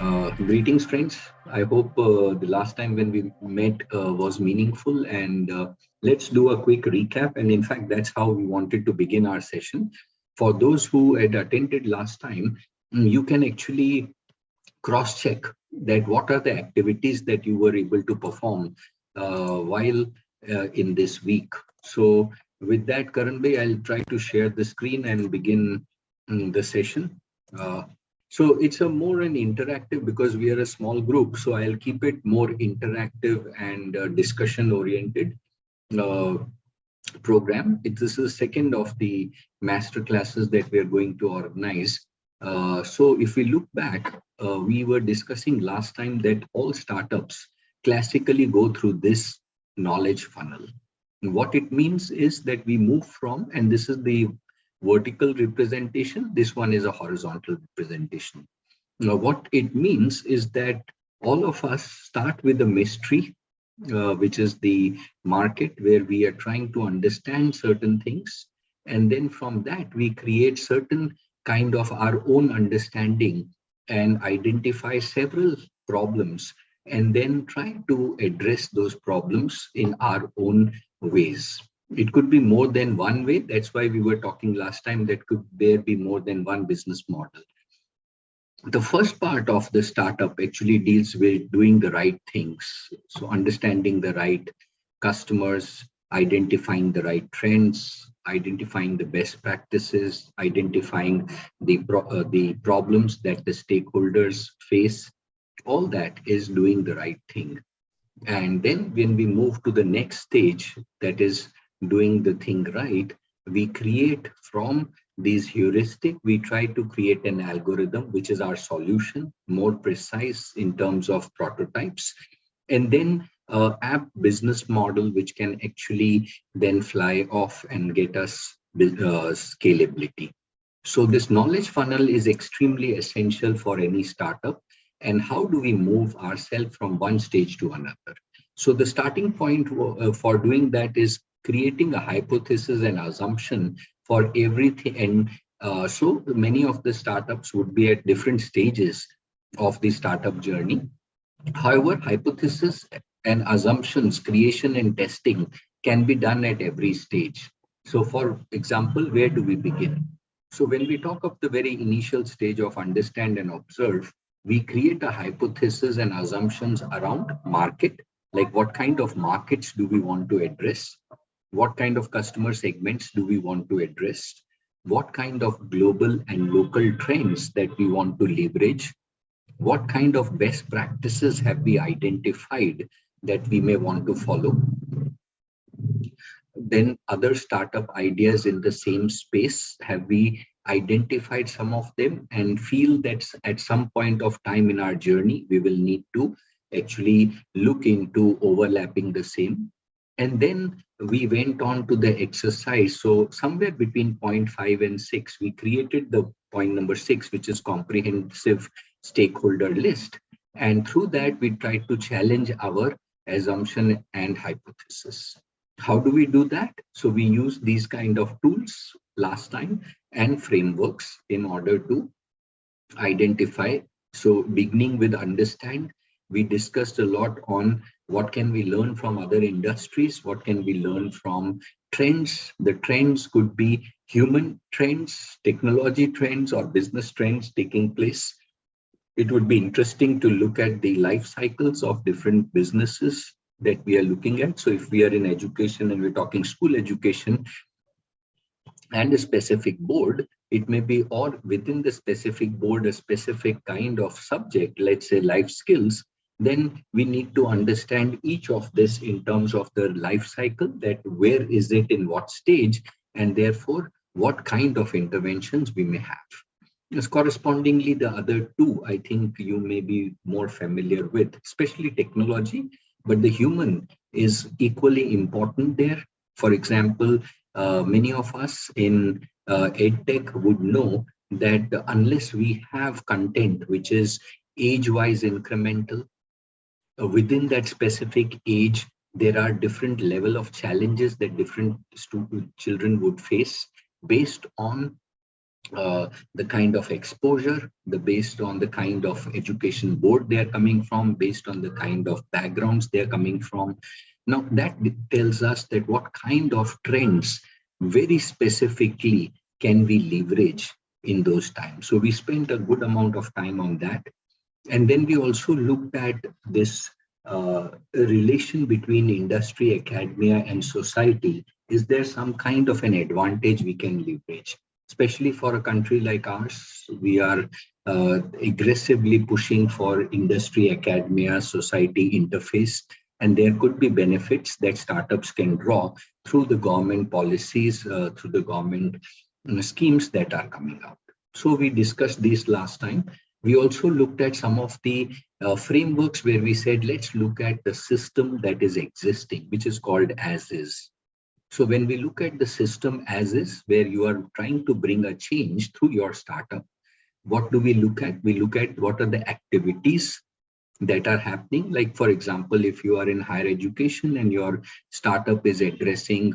Greetings, friends. I hope the last time when we met was meaningful, and let's do a quick recap. And in fact, that's how we wanted to begin our session. For those who had attended last time, you can actually cross-check that what are the activities that you were able to perform while in this week. So with that, Karan bhai, I'll try to share the screen and begin the session. Uh, so it's a more an interactive because we are a small group. So I'll keep it more interactive and discussion oriented uh, program. This is the second of the master classes that we are going to organize. So if we look back, we were discussing last time that all startups classically go through this knowledge funnel. What it means is that we move from, and this is the vertical representation, this one is a horizontal representation. Now, what it means is that all of us start with a mystery, which is the market where we are trying to understand certain things. And then from that, we create certain kind of our own understanding and identify several problems and then try to address those problems in our own ways. It could be more than one way. That's why we were talking last time that could there be more than one business model. The first part of the startup actually deals with doing the right things. So understanding the right customers, identifying the right trends, identifying the best practices, identifying the problems that the stakeholders face. All that is doing the right thing. And then when we move to the next stage, that is doing the thing right, we create from these heuristic, we try to create an algorithm, which is our solution, more precise in terms of prototypes. And then app business model, which can actually then fly off and get us scalability. So this knowledge funnel is extremely essential for any startup. And how do we move ourselves from one stage to another? So the starting point for doing that is creating a hypothesis and assumption for everything. And so many of the startups would be at different stages of the startup journey. However, hypothesis and assumptions, creation and testing can be done at every stage. So for example, where do we begin? So when we talk of the very initial stage of understand and observe, we create a hypothesis and assumptions around market, like what kind of markets do we want to address? What kind of customer segments do we want to address? What kind of global and local trends that we want to leverage? What kind of best practices have we identified that we may want to follow? Then other startup ideas in the same space, have we identified some of them and feel that at some point of time in our journey, we will need to actually look into overlapping the same. And then we went on to the exercise. So somewhere between point 5 and 6, we created the point number 6, which is comprehensive stakeholder list. And through that, we tried to challenge our assumption and hypothesis. How do we do that? So we use these kind of tools last time and frameworks in order to identify. So beginning with understand, we discussed a lot on what can we learn from other industries, what can we learn from trends. The trends could be human trends, technology trends, or business trends taking place. It would be interesting to look at the life cycles of different businesses that we are looking at. So if we are in education and we're talking school education and a specific board, it may be, or within the specific board, a specific kind of subject, let's say life skills, then we need to understand each of this in terms of the life cycle, that where is it in what stage, and therefore what kind of interventions we may have. Yes, correspondingly, the other two, I think you may be more familiar with, especially technology, but the human is equally important there. For example, many of us in EdTech would know that unless we have content which is age-wise incremental, within that specific age, there are different level of challenges that different children would face based on the kind of exposure, based on the kind of education board they are coming from, based on the kind of backgrounds they are coming from. Now that tells us that what kind of trends very specifically can we leverage in those times. So we spent a good amount of time on that. And then we also looked at this relation between industry, academia, and society. Is there some kind of an advantage we can leverage? Especially for a country like ours, we are aggressively pushing for industry, academia, society interface. And there could be benefits that startups can draw through the government policies, through the government schemes that are coming out. So we discussed these last time. We also looked at some of the frameworks where we said, let's look at the system that is existing, which is called as is. So when we look at the system as is, where you are trying to bring a change through your startup, what do we look at? We look at what are the activities that are happening. Like, for example, if you are in higher education and your startup is addressing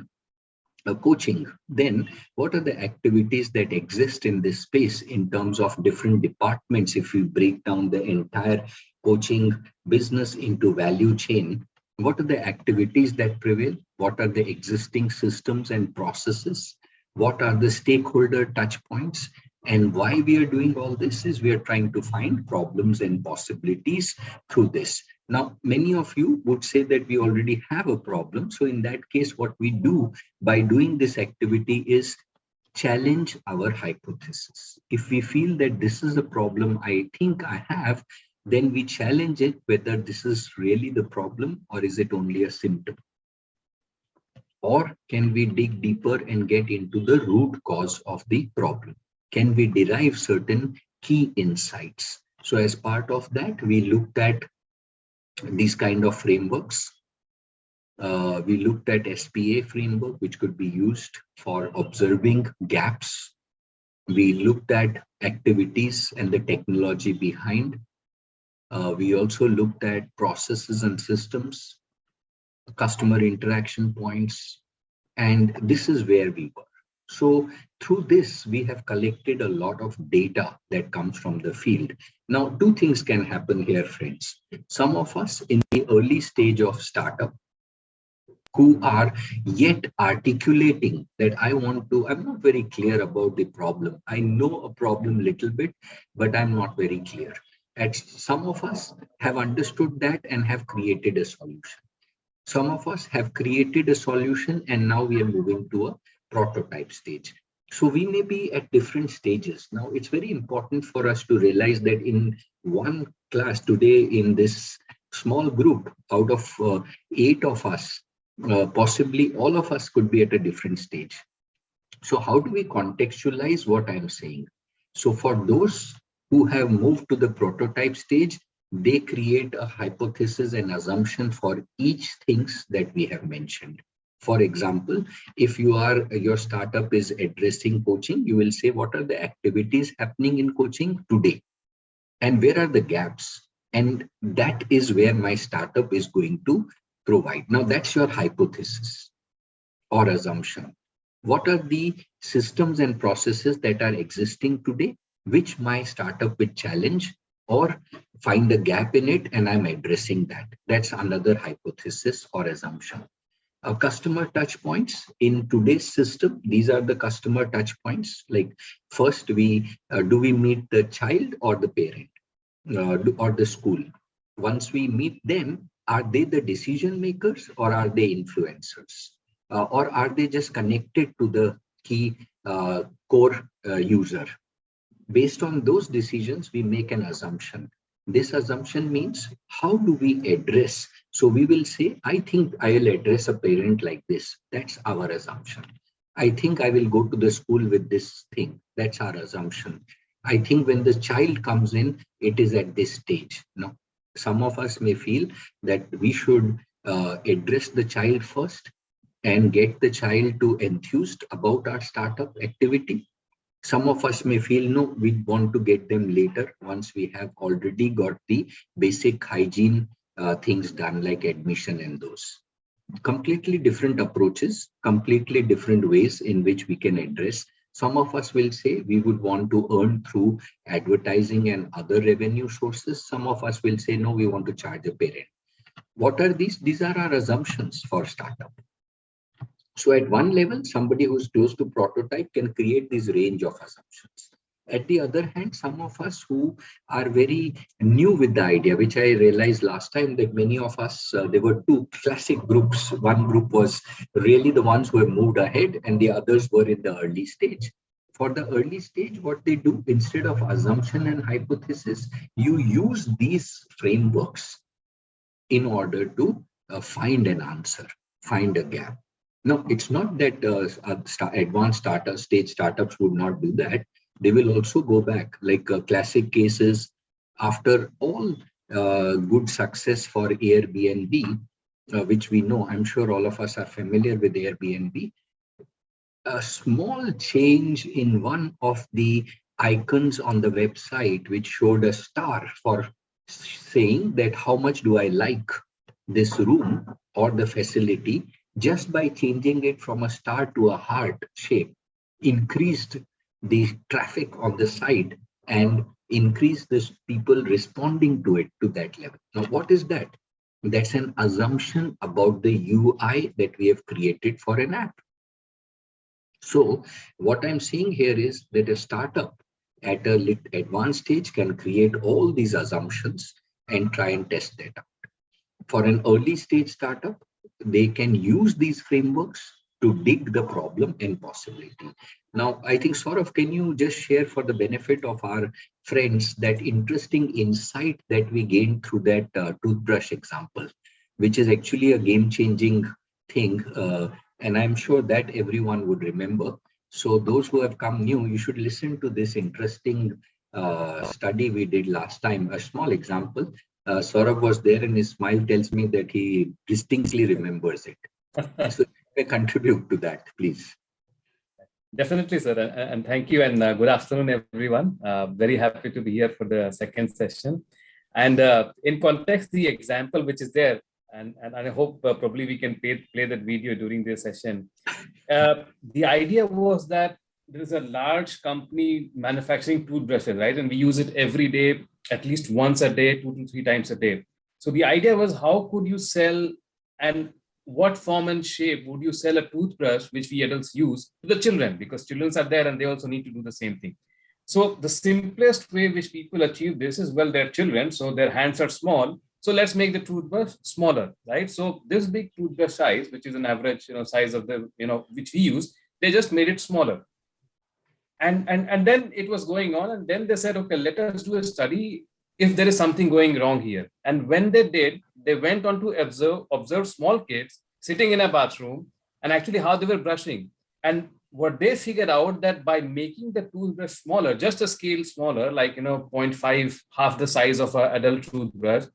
coaching, then what are the activities that exist in this space in terms of different departments? If we break down the entire coaching business into value chain, what are the activities that prevail? What are the existing systems and processes? What are the stakeholder touch points? And why we are doing all this is we are trying to find problems and possibilities through this. Now, many of you would say that we already have a problem. So in that case, what we do by doing this activity is challenge our hypothesis. If we feel that this is a problem I think I have, then we challenge it whether this is really the problem or is it only a symptom. Or can we dig deeper and get into the root cause of the problem? Can we derive certain key insights? So as part of that, we looked at these kind of frameworks. We looked at SPA framework, which could be used for observing gaps. We looked at activities and the technology behind. We also looked at processes and systems, customer interaction points, and this is where we were. So through this, we have collected a lot of data that comes from the field. Now, two things can happen here, friends. Some of us in the early stage of startup who are yet articulating that I'm not very clear about the problem. I know a problem a little bit, but I'm not very clear. And some of us have understood that and have created a solution. Some of us have created a solution and now we are moving to a prototype stage. So we may be at different stages. Now, it's very important for us to realize that in one class today, in this small group, out of 8 of us, possibly all of us could be at a different stage. So how do we contextualize what I'm saying? So for those who have moved to the prototype stage, they create a hypothesis and assumption for each things that we have mentioned. For example, if your startup is addressing coaching, you will say, what are the activities happening in coaching today? And where are the gaps? And that is where my startup is going to provide. Now, that's your hypothesis or assumption. What are the systems and processes that are existing today, which my startup will challenge or find a gap in it, and I'm addressing that? That's another hypothesis or assumption. Customer touch points in today's system. These are the customer touch points. Like first, do we meet the child or the parent or the school? Once we meet them, are they the decision makers or are they influencers? Or are they just connected to the key core user? Based on those decisions, we make an assumption. This assumption means, how do we address? So we will say, I think I will address a parent like this. That's our assumption. I think I will go to the school with this thing. That's our assumption. I think when the child comes in, it is at this stage. No, some of us may feel that we should address the child first and get the child to enthused about our startup activity. Some of us may feel, no, we want to get them later once we have already got the basic hygiene things done, like admission and those. Completely different approaches, completely different ways in which we can address Some of us will say we would want to earn through advertising and other revenue sources. Some of us will say, no, we want to charge a parent. What are these? These are our assumptions for startup. So at one level, somebody who's close to prototype can create this range of assumptions. At the other hand, some of us who are very new with the idea, which I realized last time that many of us, there were two classic groups. One group was really the ones who have moved ahead and the others were in the early stage. For the early stage, what they do, instead of assumption and hypothesis, you use these frameworks in order to find an answer, find a gap. No, it's not that advanced stage startups would not do that. They will also go back, like classic cases after all good success for Airbnb, which we know, I'm sure all of us are familiar with Airbnb. A small change in one of the icons on the website, which showed a star for saying that how much do I like this room or the facility, just by changing it from a star to a heart shape, increased the traffic on the site and increased the people responding to it to that level. Now, what is that? That's an assumption about the UI that we have created for an app. So what I'm saying here is that a startup at a advanced stage can create all these assumptions and try and test that out. For an early stage startup, they can use these frameworks to dig the problem and possibility. Now, I think Saurav, can you just share for the benefit of our friends that interesting insight that we gained through that toothbrush example, which is actually a game-changing thing, and I'm sure that everyone would remember. So those who have come new, you should listen to this interesting study we did last time, a small example. Saurabh was there and his smile tells me that he distinctly remembers it. So I contribute to that, please. Definitely, sir. And thank you. And good afternoon, everyone. Very happy to be here for the second session. And in context, the example which is there, and I hope probably we can play that video during this session. The idea was that there is a large company manufacturing toothbrushes, right? And we use it every day, at least once a day, 2 to 3 times a day. So the idea was, how could you sell, and what form and shape would you sell a toothbrush which we adults use to the children? Because children are there and they also need to do the same thing. So the simplest way which people achieve this is, well, they're children, so their hands are small. So let's make the toothbrush smaller, right? So this big toothbrush size, which is an average, size of the, which we use, they just made it smaller. And then it was going on. And then they said, okay, let us do a study if there is something going wrong here. And when they did, they went on to observe small kids sitting in a bathroom and actually how they were brushing. And what they figured out, that by making the toothbrush smaller, just a scale smaller, like 0.5, half the size of an adult toothbrush,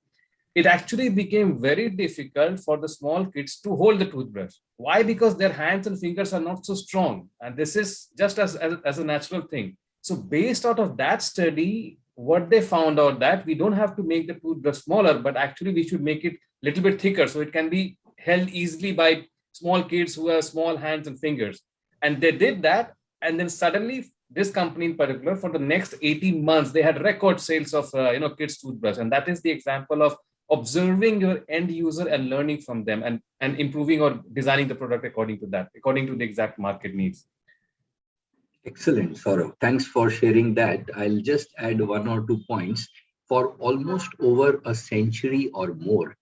it actually became very difficult for the small kids to hold the toothbrush. Why? Because their hands and fingers are not so strong. And this is just as a natural thing. So based out of that study, what they found out that we don't have to make the toothbrush smaller, but actually we should make it a little bit thicker so it can be held easily by small kids who have small hands and fingers. And they did that. And then suddenly this company in particular, for the next 18 months, they had record sales of kids toothbrush. And that is the example of observing your end user and learning from them and improving or designing the product according to that, according to the exact market needs. Excellent, Saurav. Thanks for sharing that. I'll just add 1 or 2 points. For almost over a century or more,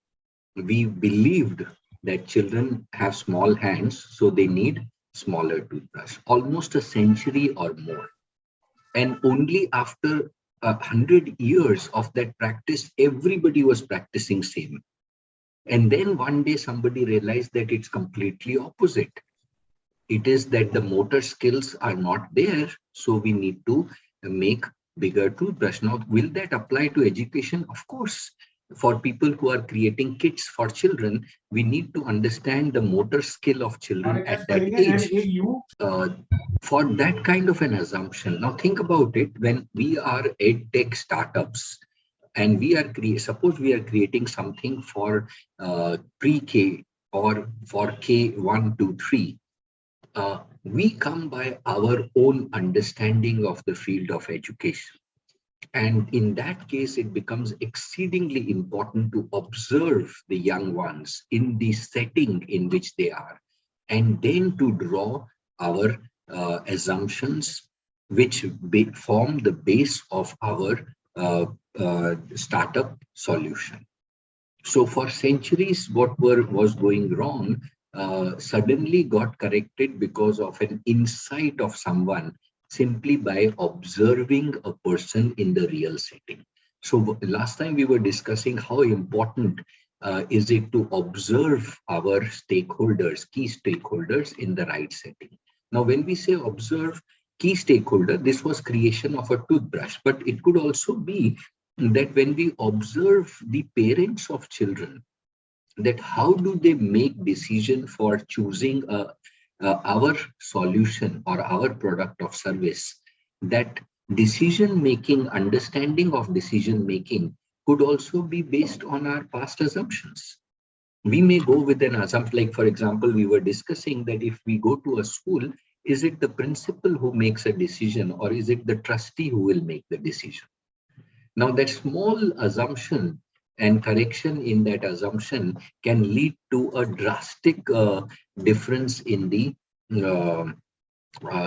we believed that children have small hands, so they need smaller toothbrush. Almost a century or more. And only after 100 years of that practice, everybody was practicing same. And then one day somebody realized that it's completely opposite. It is that the motor skills are not there, so we need to make bigger toothbrush. Now, will that apply to education? Of course. For people who are creating kits for children, we need to understand the motor skill of children at that age. For that kind of an assumption. Now think about it, when we are edtech startups and we are suppose we are creating something for pre-K or for K1 to 3. we come by our own understanding of the field of education. And in that case, it becomes exceedingly important to observe the young ones in the setting in which they are, and then to draw our assumptions, which form the base of our startup solution. So for centuries, what was going wrong suddenly got corrected because of an insight of someone simply by observing a person in the real setting. So last time we were discussing how important is it to observe our stakeholders, key stakeholders in the right setting. Now, when we say observe key stakeholder, this was creation of a toothbrush, but it could also be that when we observe the parents of children, that how do they make decision for choosing our solution or our product of service, that decision making, understanding of decision making could also be based on our past assumptions. We may go with an assumption, like for example, we were discussing that if we go to a school, is it the principal who makes a decision or is it the trustee who will make the decision? Now, that small assumption and correction in that assumption can lead to a drastic difference in the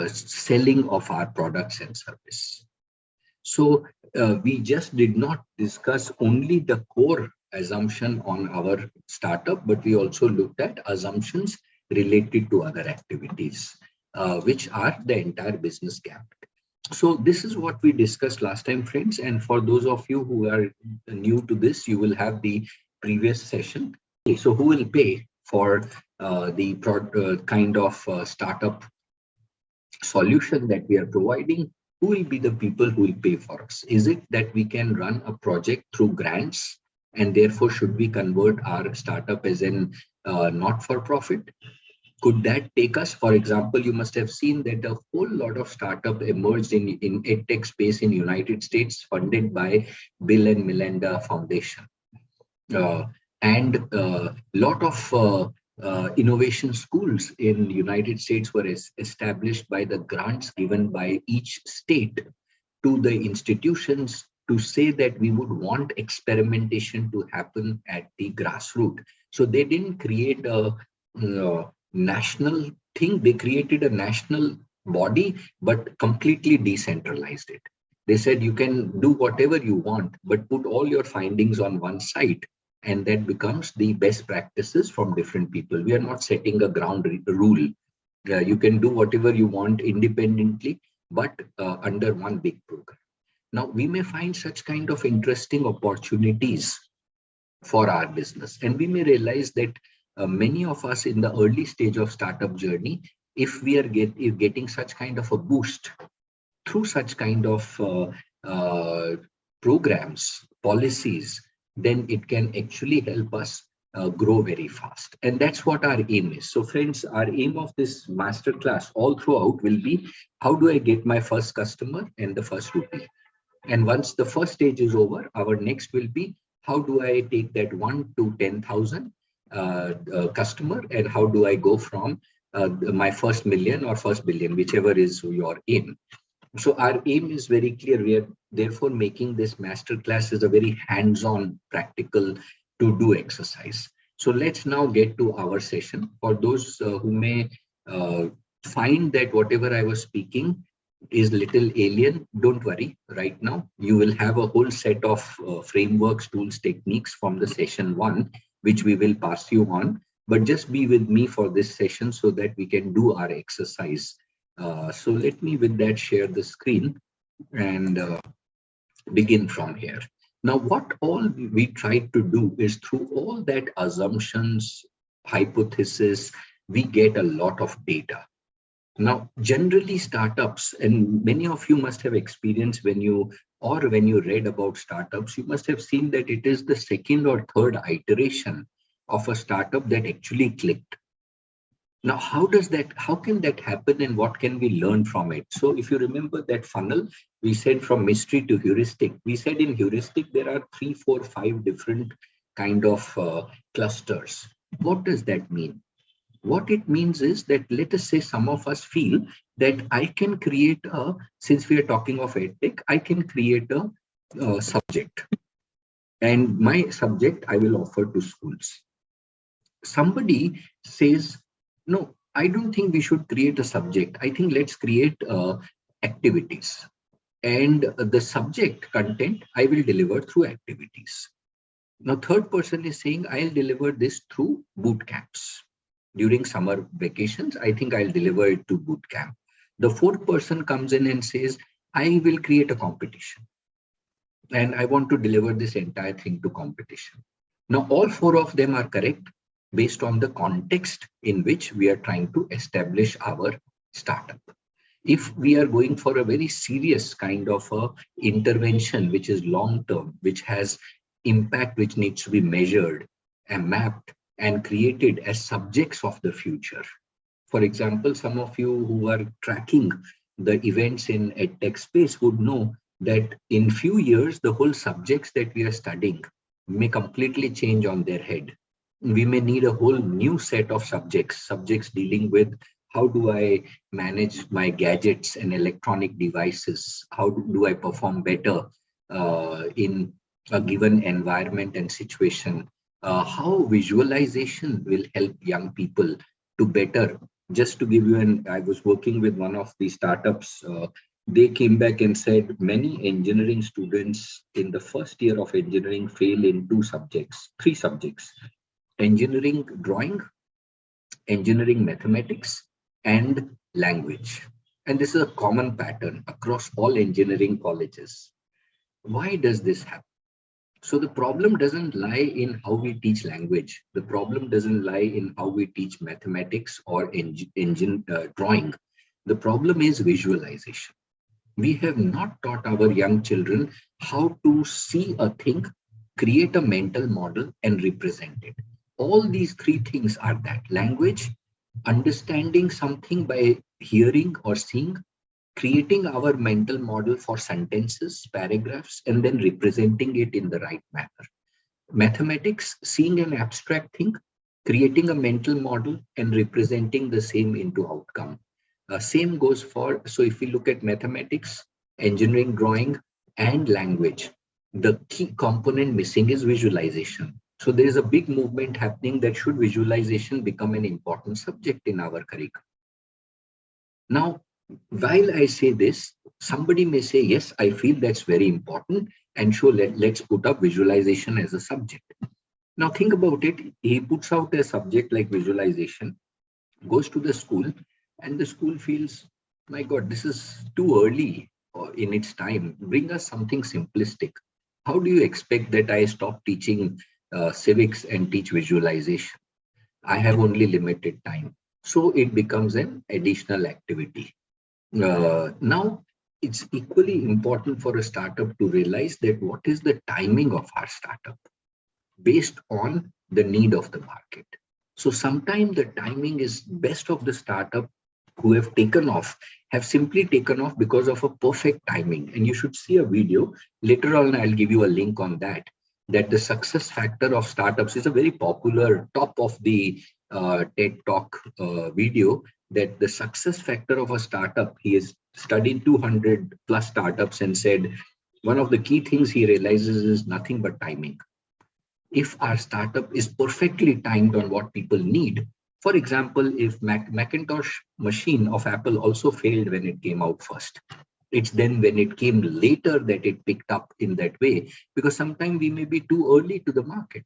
selling of our products and service. So we just did not discuss only the core assumption on our startup, but we also looked at assumptions related to other activities, which are the entire business gambit. So this is what we discussed last time, friends. And for those of you who are new to this, you will have the previous session. So who will pay for the kind of startup solution that we are providing? Who will be the people who will pay for us? Is it that we can run a project through grants, and therefore should we convert our startup as an not-for-profit? Could that take us? For example, you must have seen that a whole lot of startup emerged in edtech space in United States, funded by Bill and Melinda Foundation. And a lot of innovation schools in the United States were established by the grants given by each state to the institutions to say that we would want experimentation to happen at the grassroots. So they didn't create a national thing, they created a national body, but completely decentralized it. They said you can do whatever you want, but put all your findings on one site, and that becomes the best practices from different people. We are not setting a ground rule. You can do whatever you want independently, but under one big program. Now, we may find such kind of interesting opportunities for our business, and we may realize that many of us in the early stage of startup journey, if we are getting such kind of a boost through such kind of programs, policies, then it can actually help us grow very fast. And that's what our aim is. So friends, our aim of this masterclass all throughout will be, how do I get my first customer and the first rupee? And once the first stage is over, our next will be, how do I take that 1 to 10,000 customer, and how do I go from my first million or first billion, whichever is your aim. So our aim is very clear. We are therefore making this masterclass as a very hands-on, practical to-do exercise. So let's now get to our session. For those who may find that whatever I was speaking is little alien, don't worry. Right now, you will have a whole set of frameworks, tools, techniques from the session 1, which we will pass you on. But just be with me for this session so that we can do our exercise. So let me with that share the screen and begin from here. Now, what all we tried to do is, through all that assumptions, hypothesis, we get a lot of data. Now, generally startups, and many of you must have experienced when you read about startups, you must have seen that it is the second or third iteration of a startup that actually clicked. Now, how can that happen, and what can we learn from it? So if you remember that funnel, we said from mystery to heuristic. We said in heuristic, there are 3, 4, 5 different kind of clusters. What does that mean? What it means is that, let us say some of us feel that I can create since we are talking of EdTech, I can create a subject, and my subject I will offer to schools. Somebody says, no, I don't think we should create a subject. I think let's create activities. And the subject content I will deliver through activities. Now, third person is saying, I'll deliver this through boot camps. During summer vacations, I think I'll deliver it to boot camp. The fourth person comes in and says, I will create a competition. And I want to deliver this entire thing to competition. Now, all four of them are correct based on the context in which we are trying to establish our startup. If we are going for a very serious kind of a intervention, which is long term, which has impact, which needs to be measured and mapped and created as subjects of the future. For example, some of you who are tracking the events in EdTech space would know that in few years, the whole subjects that we are studying may completely change on their head. We may need a whole new set of subjects dealing with how do I manage my gadgets and electronic devices? How do I perform better in a given environment and situation? How visualization will help young people to better. Just to give you I was working with one of the startups. They came back and said many engineering students in the first year of engineering fail in three subjects: engineering drawing, engineering mathematics, and language. And this is a common pattern across all engineering colleges. Why does this happen? So the problem doesn't lie in how we teach language. The problem doesn't lie in how we teach mathematics or drawing. The problem is visualization. We have not taught our young children how to see a thing, create a mental model, and represent it. All these three things are that: language, understanding something by hearing or seeing, creating our mental model for sentences, paragraphs, and then representing it in the right manner. Mathematics, seeing an abstract thing, creating a mental model, and representing the same into outcome. Same goes for, so if we look at mathematics, engineering drawing, and language, the key component missing is visualization. So there is a big movement happening that should visualization become an important subject in our curriculum. Now, while I say this, somebody may say, yes, I feel that's very important, and so let's put up visualization as a subject. Now think about it. He puts out a subject like visualization, goes to the school, and the school feels, my God, this is too early in its time. Bring us something simplistic. How do you expect that I stop teaching civics and teach visualization? I have only limited time. So it becomes an additional activity. Now, it's equally important for a startup to realize that what is the timing of our startup based on the need of the market. So sometimes the timing is best of the startup who have taken off, have simply taken off because of a perfect timing. And you should see a video. Later on, I'll give you a link on that the success factor of startups is a very popular top of the TED Talk video, that the success factor of a startup, he has studied 200 plus startups and said, one of the key things he realizes is nothing but timing. If our startup is perfectly timed on what people need, for example, if Macintosh machine of Apple also failed when it came out first, it's then when it came later that it picked up in that way, because sometimes we may be too early to the market.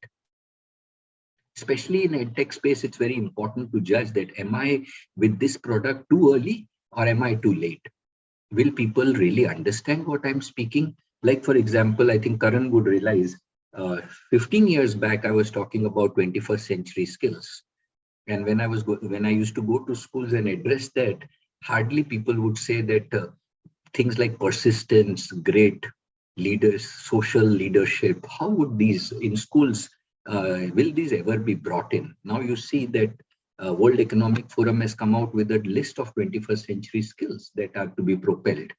Especially in EdTech space, it's very important to judge that, am I with this product too early or am I too late? Will people really understand what I'm speaking? Like, for example, I think Karan would realize 15 years back, I was talking about 21st century skills. And when I used to go to schools and address that, hardly people would say that things like persistence, great leaders, social leadership, how would these in schools, will these ever be brought in? Now you see that World Economic Forum has come out with a list of 21st century skills that are to be propelled.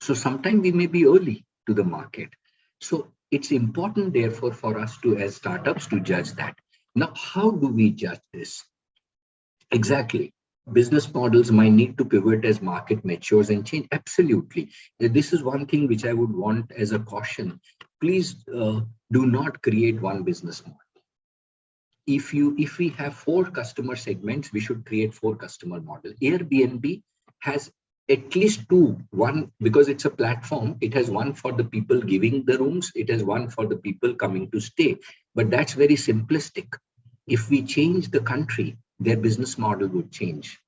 So sometimes we may be early to the market. So it's important, therefore, for us to, as startups, to judge that. Now, how do we judge this? Exactly. Business models might need to pivot as market matures and change. Absolutely. This is one thing which I would want as a caution. Please do not create one business model. If we have four customer segments, we should create four customer model. Airbnb has at least two. One, because it's a platform, it has one for the people giving the rooms, it has one for the people coming to stay. But that's very simplistic. If we change the country, their business model would change.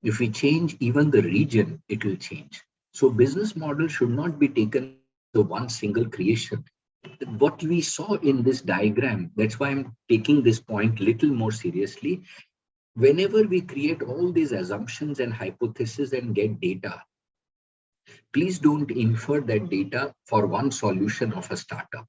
If we change even the region, it will change. So business model should not be taken as the one single creation. What we saw in this diagram, that's why I'm taking this point little more seriously. Whenever we create all these assumptions and hypotheses and get data, please don't infer that data for one solution of a startup.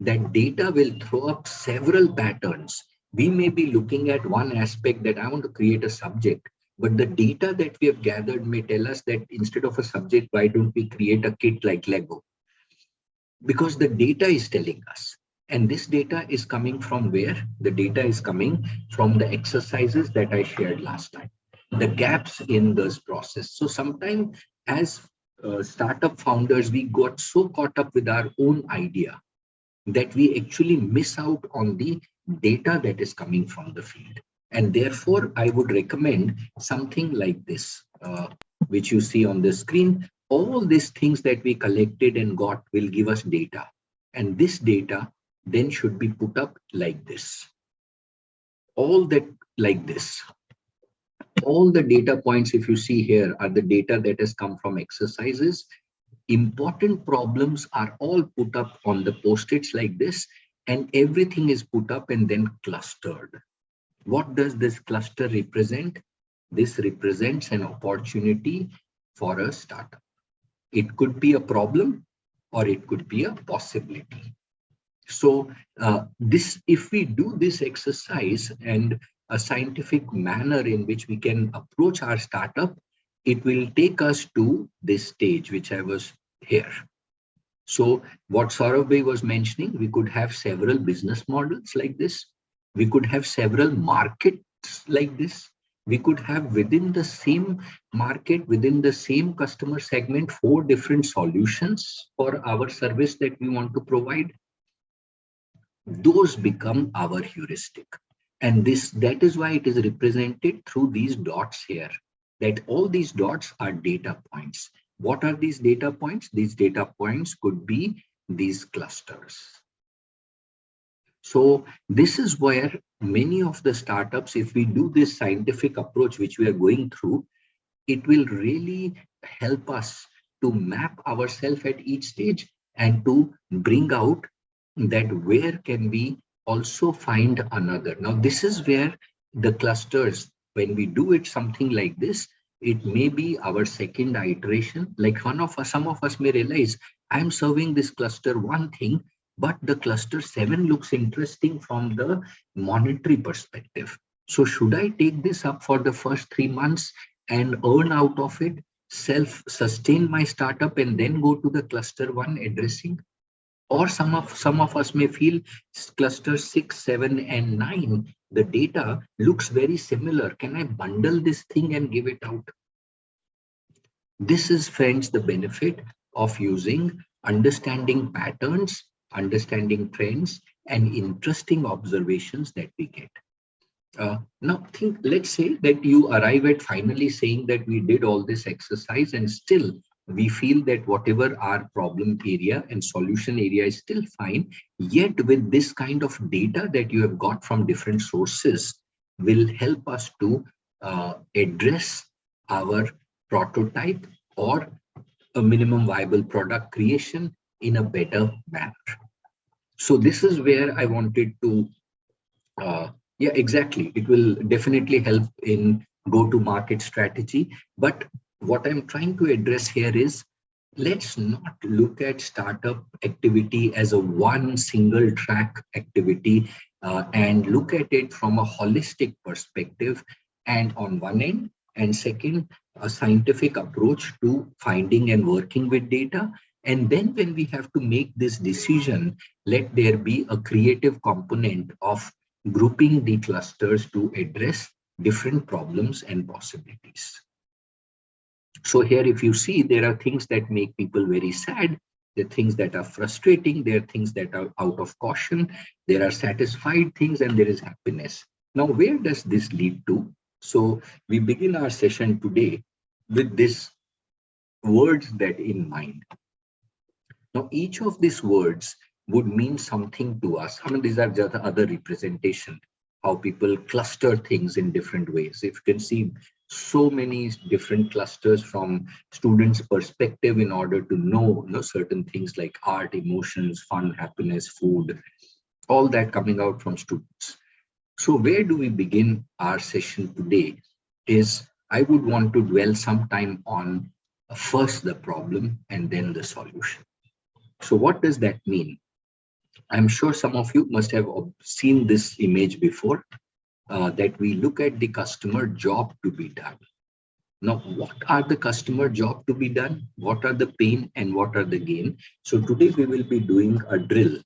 That data will throw up several patterns. We may be looking at one aspect that I want to create a subject, but the data that we have gathered may tell us that instead of a subject, why don't we create a kit like Lego? Because the data is telling us. And this data is coming from where? The data is coming from the exercises that I shared last time, the gaps in this process. So sometimes as startup founders, we got so caught up with our own idea that we actually miss out on the data that is coming from the field. And therefore, I would recommend something like this, which you see on the screen. All these things that we collected and got will give us data. And this data then should be put up like this. All that like this. All the data points, if you see here, are the data that has come from exercises. Important problems are all put up on the post-its like this, and everything is put up and then clustered. What does this cluster represent? This represents an opportunity for a startup. It could be a problem or it could be a possibility. So if we do this exercise and a scientific manner in which we can approach our startup, it will take us to this stage, which I was here. So what Saurabh was mentioning, we could have several business models like this. We could have several markets like this. We could have within the same market, within the same customer segment, 4 different solutions for our service that we want to provide. Those become our heuristic. And that is why it is represented through these dots here, that all these dots are data points. What are these data points? These data points could be these clusters. So this is where many of the startups, if we do this scientific approach, which we are going through, it will really help us to map ourselves at each stage and to bring out that where can we also find another. Now, this is where the clusters, when we do it something like this, it may be our second iteration. Like some of us may realize, I'm serving this cluster one thing, but the cluster 7 looks interesting from the monetary perspective. So should I take this up for the first 3 months and earn out of it, self-sustain my startup and then go to the cluster 1 addressing? Or some of us may feel cluster 6, 7, and 9, the data looks very similar. Can I bundle this thing and give it out? This is, friends, the benefit of using understanding patterns, understanding trends, and interesting observations that we get. Now, let's say that you arrive at finally saying that we did all this exercise and still we feel that whatever our problem area and solution area is still fine, yet with this kind of data that you have got from different sources will help us to address our prototype or a minimum viable product creation in a better manner. So this is where I wanted to, yeah, exactly. It will definitely help in go-to-market strategy. But what I'm trying to address here is, let's not look at startup activity as a one single track activity and look at it from a holistic perspective. And on one end, and second, a scientific approach to finding and working with data. And then when we have to make this decision, let there be a creative component of grouping the clusters to address different problems and possibilities. So here, if you see, there are things that make people very sad. There are things that are frustrating. There are things that are out of caution. There are satisfied things, and there is happiness. Now, where does this lead to? So we begin our session today with this words that in mind. Now, each of these words would mean something to us. I mean, these are just other representation, how people cluster things in different ways. If you can see so many different clusters from students' perspective in order to know, certain things like art, emotions, fun, happiness, food, all that coming out from students. So where do we begin our session today is I would want to dwell some time on first the problem and then the solution. So what does that mean? I'm sure some of you must have seen this image before, that we look at the customer job to be done. Now, what are the customer job to be done? What are the pain and what are the gain? So today we will be doing a drill,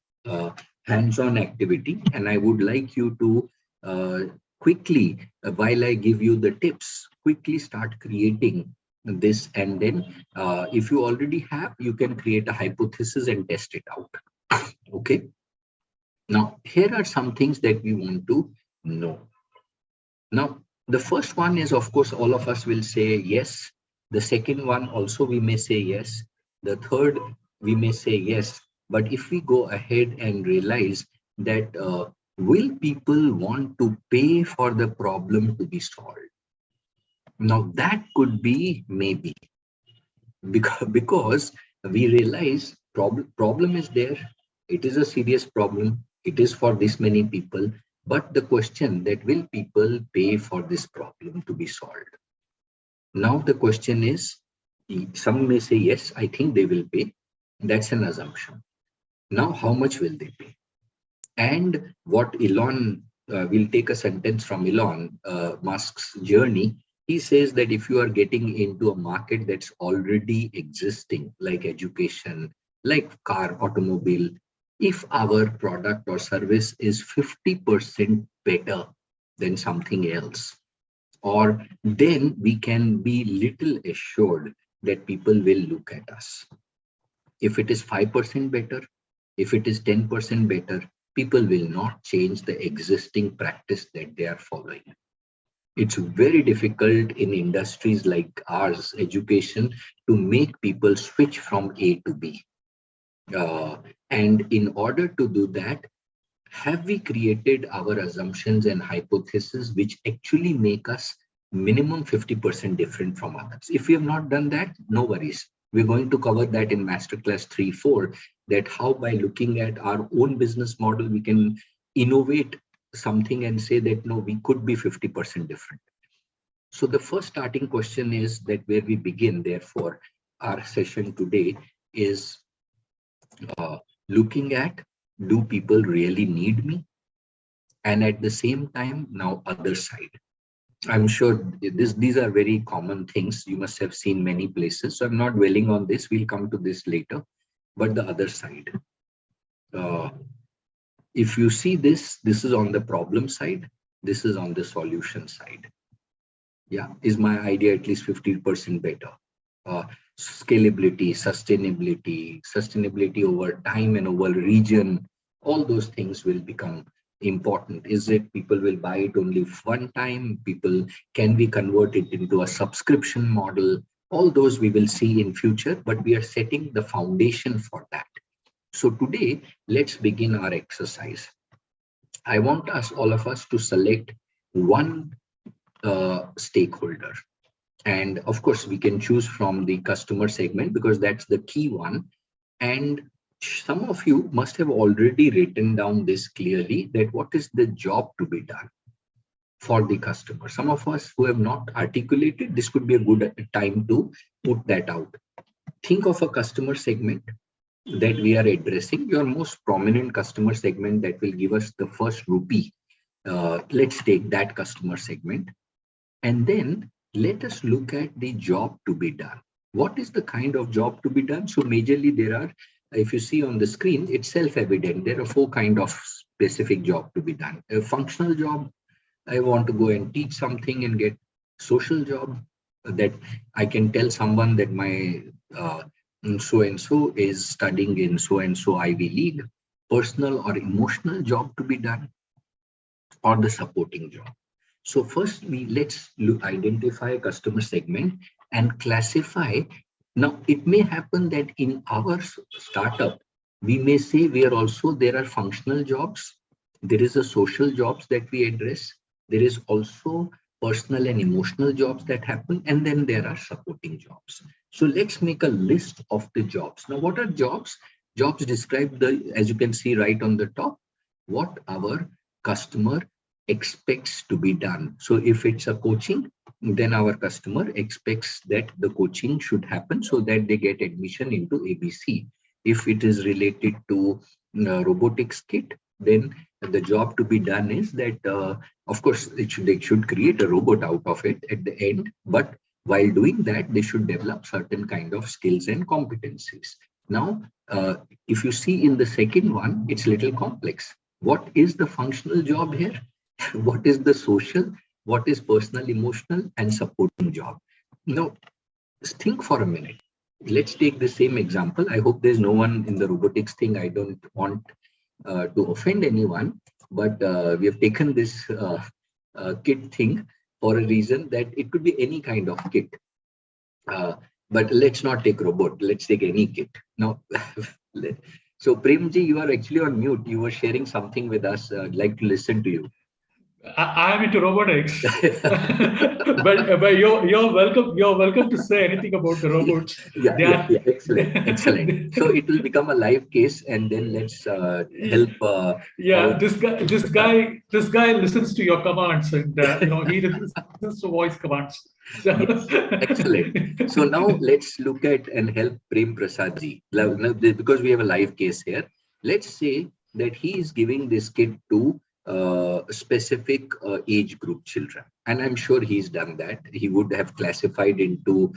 hands-on activity, and I would like you to quickly, while I give you the tips, quickly start creating this, and then if you already have, you can create a hypothesis and test it out. Okay. Now, here are some things that we want to know. Now, the first one is, of course, all of us will say yes. The second one also we may say yes. The third we may say yes. But if we go ahead and realize that will people want to pay for the problem to be solved? Now, that could be maybe, because we realize problem is there. It is a serious problem. It is for this many people. But the question that will people pay for this problem to be solved? Now the question is, some may say, yes, I think they will pay. That's an assumption. Now, how much will they pay? And what Elon, will take a sentence from Elon Musk's journey. He says that if you are getting into a market that's already existing, like education, like car, automobile, if our product or service is 50% better than something else, or then we can be little assured that people will look at us. If it is 5% better, if it is 10% better, people will not change the existing practice that they are following. It's very difficult in industries like ours, education, to make people switch from A to B. And in order to do that, have we created our assumptions and hypotheses which actually make us minimum 50% different from others? If we have not done that, no worries. We're going to cover that in Masterclass 3-4, that how by looking at our own business model, we can innovate something and say that, no, we could be 50% different. So the first starting question is that where we begin, therefore, our session today is looking at, do people really need me? And at the same time, now other side. I'm sure these are very common things you must have seen many places. So I'm not dwelling on this. We'll come to this later. But the other side. If you see this is on the problem side. This is on the solution side. Yeah, is my idea at least 50% better? Scalability, sustainability over time and over region, all those things will become important. Is it people will buy it only one time? People, can we convert it into a subscription model? All those we will see in future, but we are setting the foundation for that. So today, let's begin our exercise. I want us, all of us, to select one stakeholder. And of course, we can choose from the customer segment because that's the key one. And some of you must have already written down this clearly, that what is the job to be done for the customer. Some of us who have not articulated, this could be a good time to put that out. Think of a customer segment that we are addressing, your most prominent customer segment that will give us the first rupee. Let's take that customer segment. And then let us look at the job to be done. What is the kind of job to be done? So majorly there are, if you see on the screen, it's self-evident. There are 4 kinds of specific job to be done. A functional job, I want to go and teach something and get social job, that I can tell someone that my so and so is studying in so and so Ivy League. Personal or emotional job to be done, or the supporting job. So first let's identify a customer segment and classify. Now it may happen that in our startup, we may say there are functional jobs, there is a social jobs that we address, there is also personal and emotional jobs that happen, and then there are supporting jobs. So let's make a list of the jobs. Now what are jobs? Jobs describe as you can see right on the top, what our customer expects to be done. So if it's a coaching, then our customer expects that the coaching should happen so that they get admission into ABC. If it is related to robotics kit, then the job to be done is that, of course, they should create a robot out of it at the end. But while doing that, they should develop certain kind of skills and competencies. Now, if you see in the second one, it's a little complex. What is the functional job here? What is the social? What is personal, emotional, and supporting job? Now, think for a minute. Let's take the same example. I hope there's no one in the robotics thing. I don't want to offend anyone, but we have taken this kit thing for a reason that it could be any kind of kit. But let's not take robot. Let's take any kit. Now, so Premji, you are actually on mute. You were sharing something with us. I'd like to listen to you. I am into robotics, but you're welcome. You're welcome to say anything about the robots. Yeah, excellent. So it will become a live case, and then let's help. This guy listens to your commands, and he listens to voice commands. So. Yes, excellent. So now let's look at and help Prem Prasad ji, because we have a live case here. Let's say that he is giving this kit to specific age group children, and I'm sure he's done that. He would have classified into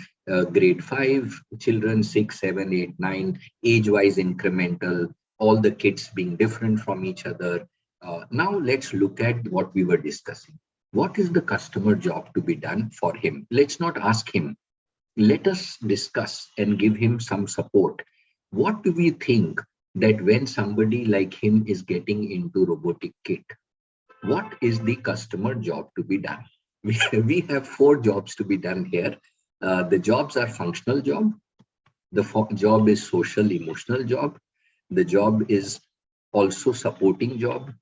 grade 5 children, 6, 7, 8, 9, age-wise incremental, all the kits being different from each other. Now let's look at what we were discussing. What is the customer job to be done for him? Let's not ask him. Let us discuss and give him some support. What do we think that when somebody like him is getting into robotic kit, what is the customer job to be done? We have 4 jobs to be done here. The jobs are functional job. The job is social emotional job. The job is also supporting job.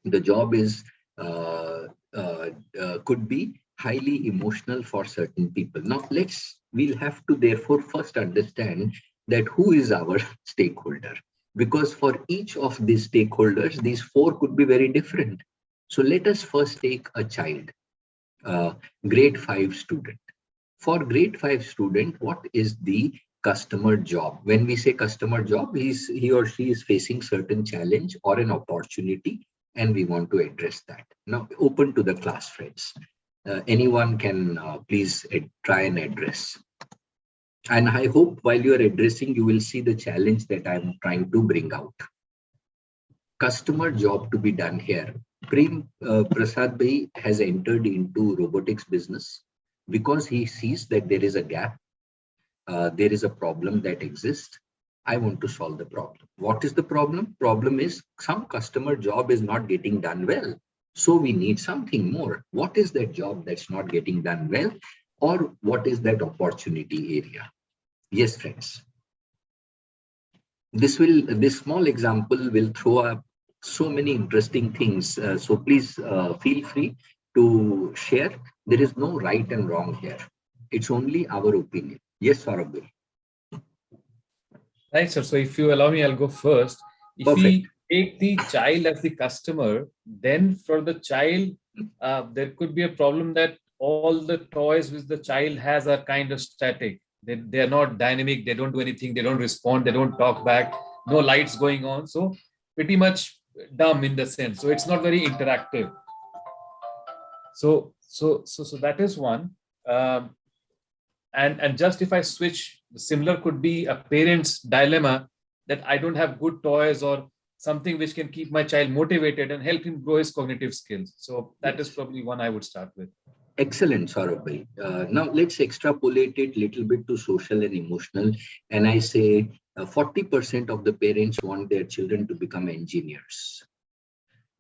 The job is could be highly emotional for certain people. Now we'll have to therefore first understand that who is our stakeholder, because for each of these stakeholders, these 4 could be very different. So let us first take a child, grade 5 student. For grade 5 student, what is the customer job? When we say customer job, he or she is facing certain challenge or an opportunity, and we want to address that. Now, open to the class, friends. Anyone can please try and address. And I hope while you are addressing, you will see the challenge that I'm trying to bring out. Customer job to be done here. Prem Prasad Bhai has entered into robotics business because he sees that there is a gap. There is a problem that exists. I want to solve the problem. What is the problem? Problem is some customer job is not getting done well. So we need something more. What is that job that's not getting done well? Or what is that opportunity area? Yes, friends. This small example will throw up so many interesting things. So please feel free to share. There is no right and wrong here. It's only our opinion. Yes, Saurabh. Right, sir. So if you allow me, I'll go first. If we take the child as the customer, then for the child, there could be a problem that all the toys which the child has are kind of static. They are not dynamic. They don't do anything. They don't respond. They don't talk back. No lights going on. So pretty much dumb in the sense. So it's not very interactive. So that is one. And just if I switch, similar could be a parent's dilemma that I don't have good toys, or something which can keep my child motivated and help him grow his cognitive skills. So that is Yes. probably one I would start with. Excellent, Saurabh bhai. Now let's extrapolate it a little bit to social and emotional. And I say 40% of the parents want their children to become engineers.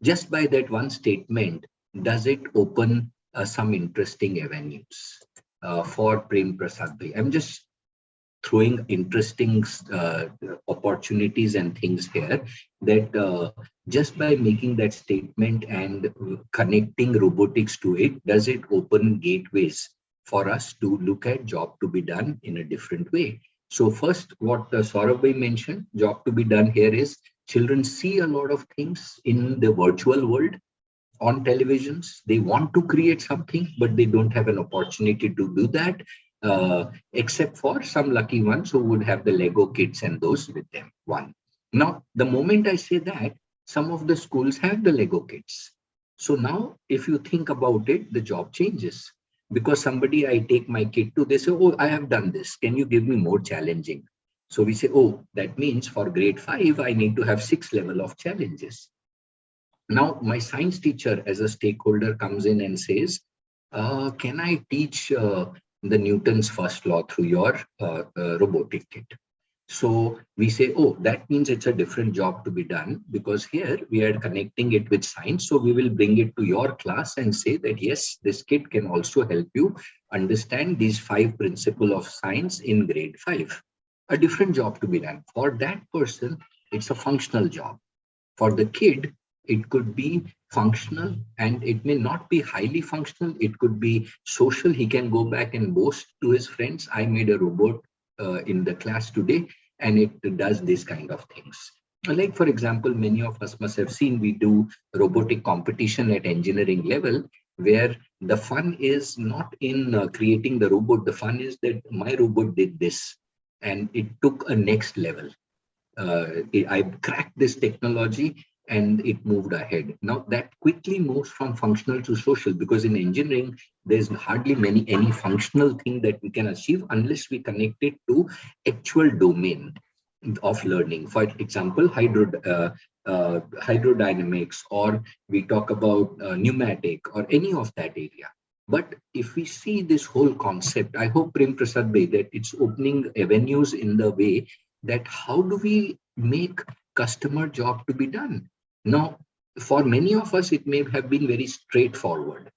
Just by that one statement, does it open some interesting avenues for Prem Prasad bhai? I'm just throwing interesting opportunities and things here that just by making that statement and connecting robotics to it, does it open gateways for us to look at job to be done in a different way? So first, what Saurabh bhai mentioned, job to be done here is children see a lot of things in the virtual world on televisions. They want to create something, but they don't have an opportunity to do that, except for some lucky ones who would have the Lego kits and those with them. One. Now, the moment I say that, some of the schools have the Lego kits. So now, if you think about it, the job changes. Because somebody I take my kit to, they say, oh, I have done this. Can you give me more challenging? So we say, oh, that means for grade 5, I need to have 6 level of challenges. Now, my science teacher as a stakeholder comes in and says, can I teach the Newton's first law through your robotic kit? So we say, oh, that means it's a different job to be done, because here we are connecting it with science. So we will bring it to your class and say that, yes, this kit can also help you understand these 5 principles of science in grade 5. A different job to be done. For that person, it's a functional job. For the kid, it could be functional, and it may not be highly functional. It could be social. He can go back and boast to his friends, I made a robot in the class today, and it does this kind of things. Like, for example, many of us must have seen, we do robotic competition at engineering level, where the fun is not in creating the robot. The fun is that my robot did this, and it took a next level. I cracked this technology and it moved ahead. Now that quickly moves from functional to social, because in engineering, there's hardly any functional thing that we can achieve unless we connect it to actual domain of learning. For example, hydrodynamics, or we talk about pneumatic, or any of that area. But if we see this whole concept, I hope, Prem Prasad bhai, that it's opening avenues in the way that how do we make customer job to be done? Now, for many of us, it may have been very straightforward,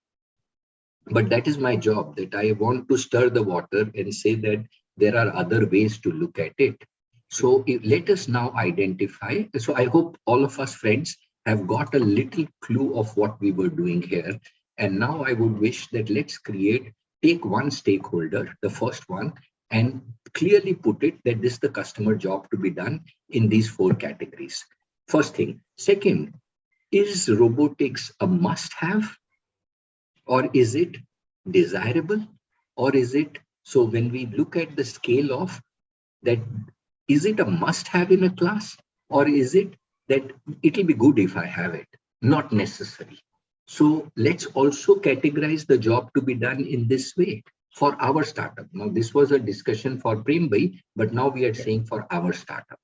but that is my job, that I want to stir the water and say that there are other ways to look at it. So let us now identify. So I hope all of us friends have got a little clue of what we were doing here. And now I would wish that let's take one stakeholder, the first one, and clearly put it that this is the customer job to be done in these 4 categories. First thing. Second, is robotics a must-have, or is it desirable, or is it, so when we look at the scale of that, is it a must-have in a class, or is it that it'll be good if I have it? Not necessary. So let's also categorize the job to be done in this way for our startup. Now, this was a discussion for Prem bhai, but now we are saying for our startup.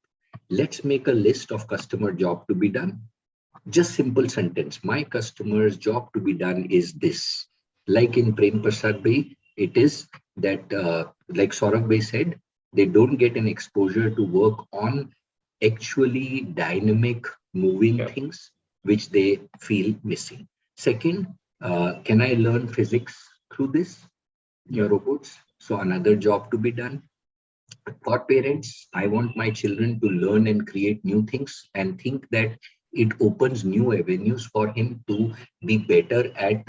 Let's make a list of customer job to be done. Just simple sentence. My customer's job to be done is this. Like in Prem Prasad bhai, it is that, like Saurabh bhai said, they don't get an exposure to work on actually dynamic moving things, which they feel missing. Second, can I learn physics through this? Your robots. So another job to be done. For parents, I want my children to learn and create new things, and think that it opens new avenues for him to be better at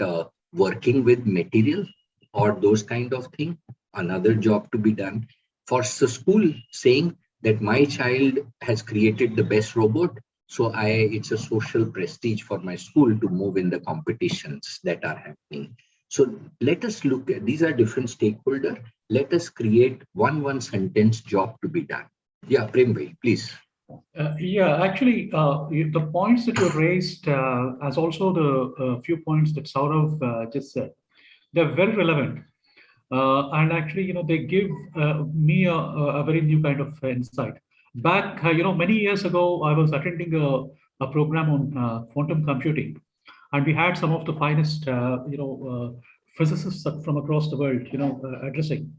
working with material or those kind of thing. Another job to be done. For the school, saying that my child has created the best robot, so it's a social prestige for my school to move in the competitions that are happening. So let us look at, these are different stakeholders. Let us create one sentence job to be done. Yeah, Prem bhai, please. Yeah, actually, the points that you raised, as also the few points that Saurav just said, they're very relevant. And actually, they give me a very new kind of insight. Back, many years ago, I was attending a a program on quantum computing, and we had some of the finest, physicists from across the world, addressing.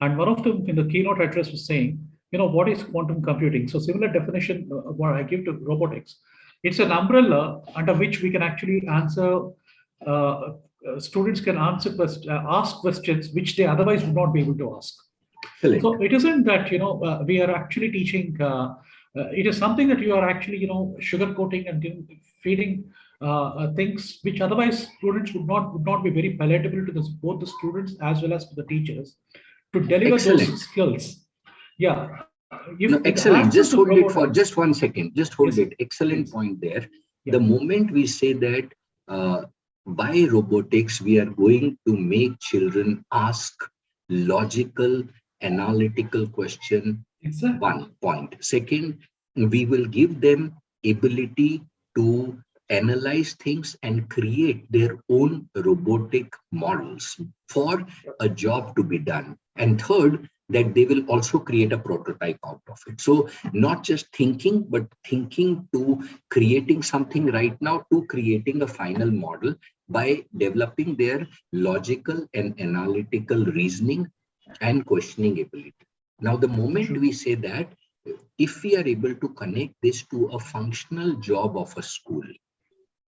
And one of them in the keynote address was saying, what is quantum computing? So similar definition what I give to robotics. It's an umbrella under which we can actually answer, students can ask questions which they otherwise would not be able to ask. Excellent. So it isn't that, we are actually teaching, it is something that you are actually, sugarcoating and feeding things which otherwise students would not be very palatable to both the students as well as to the teachers to deliver Excellent. those skills. Yeah. No, excellent. Just hold it for just 1 second. Just hold Yes, it. Excellent please. point there. Yeah. The moment we say that by robotics, we are going to make children ask logical, analytical question. Exactly. 1 point. Second, we will give them ability to analyze things and create their own robotic models for a job to be done. And third, that they will also create a prototype out of it. So not just thinking, but thinking to creating something right now to creating a final model by developing their logical and analytical reasoning and questioning ability. Now, the moment we say that, if we are able to connect this to a functional job of a school,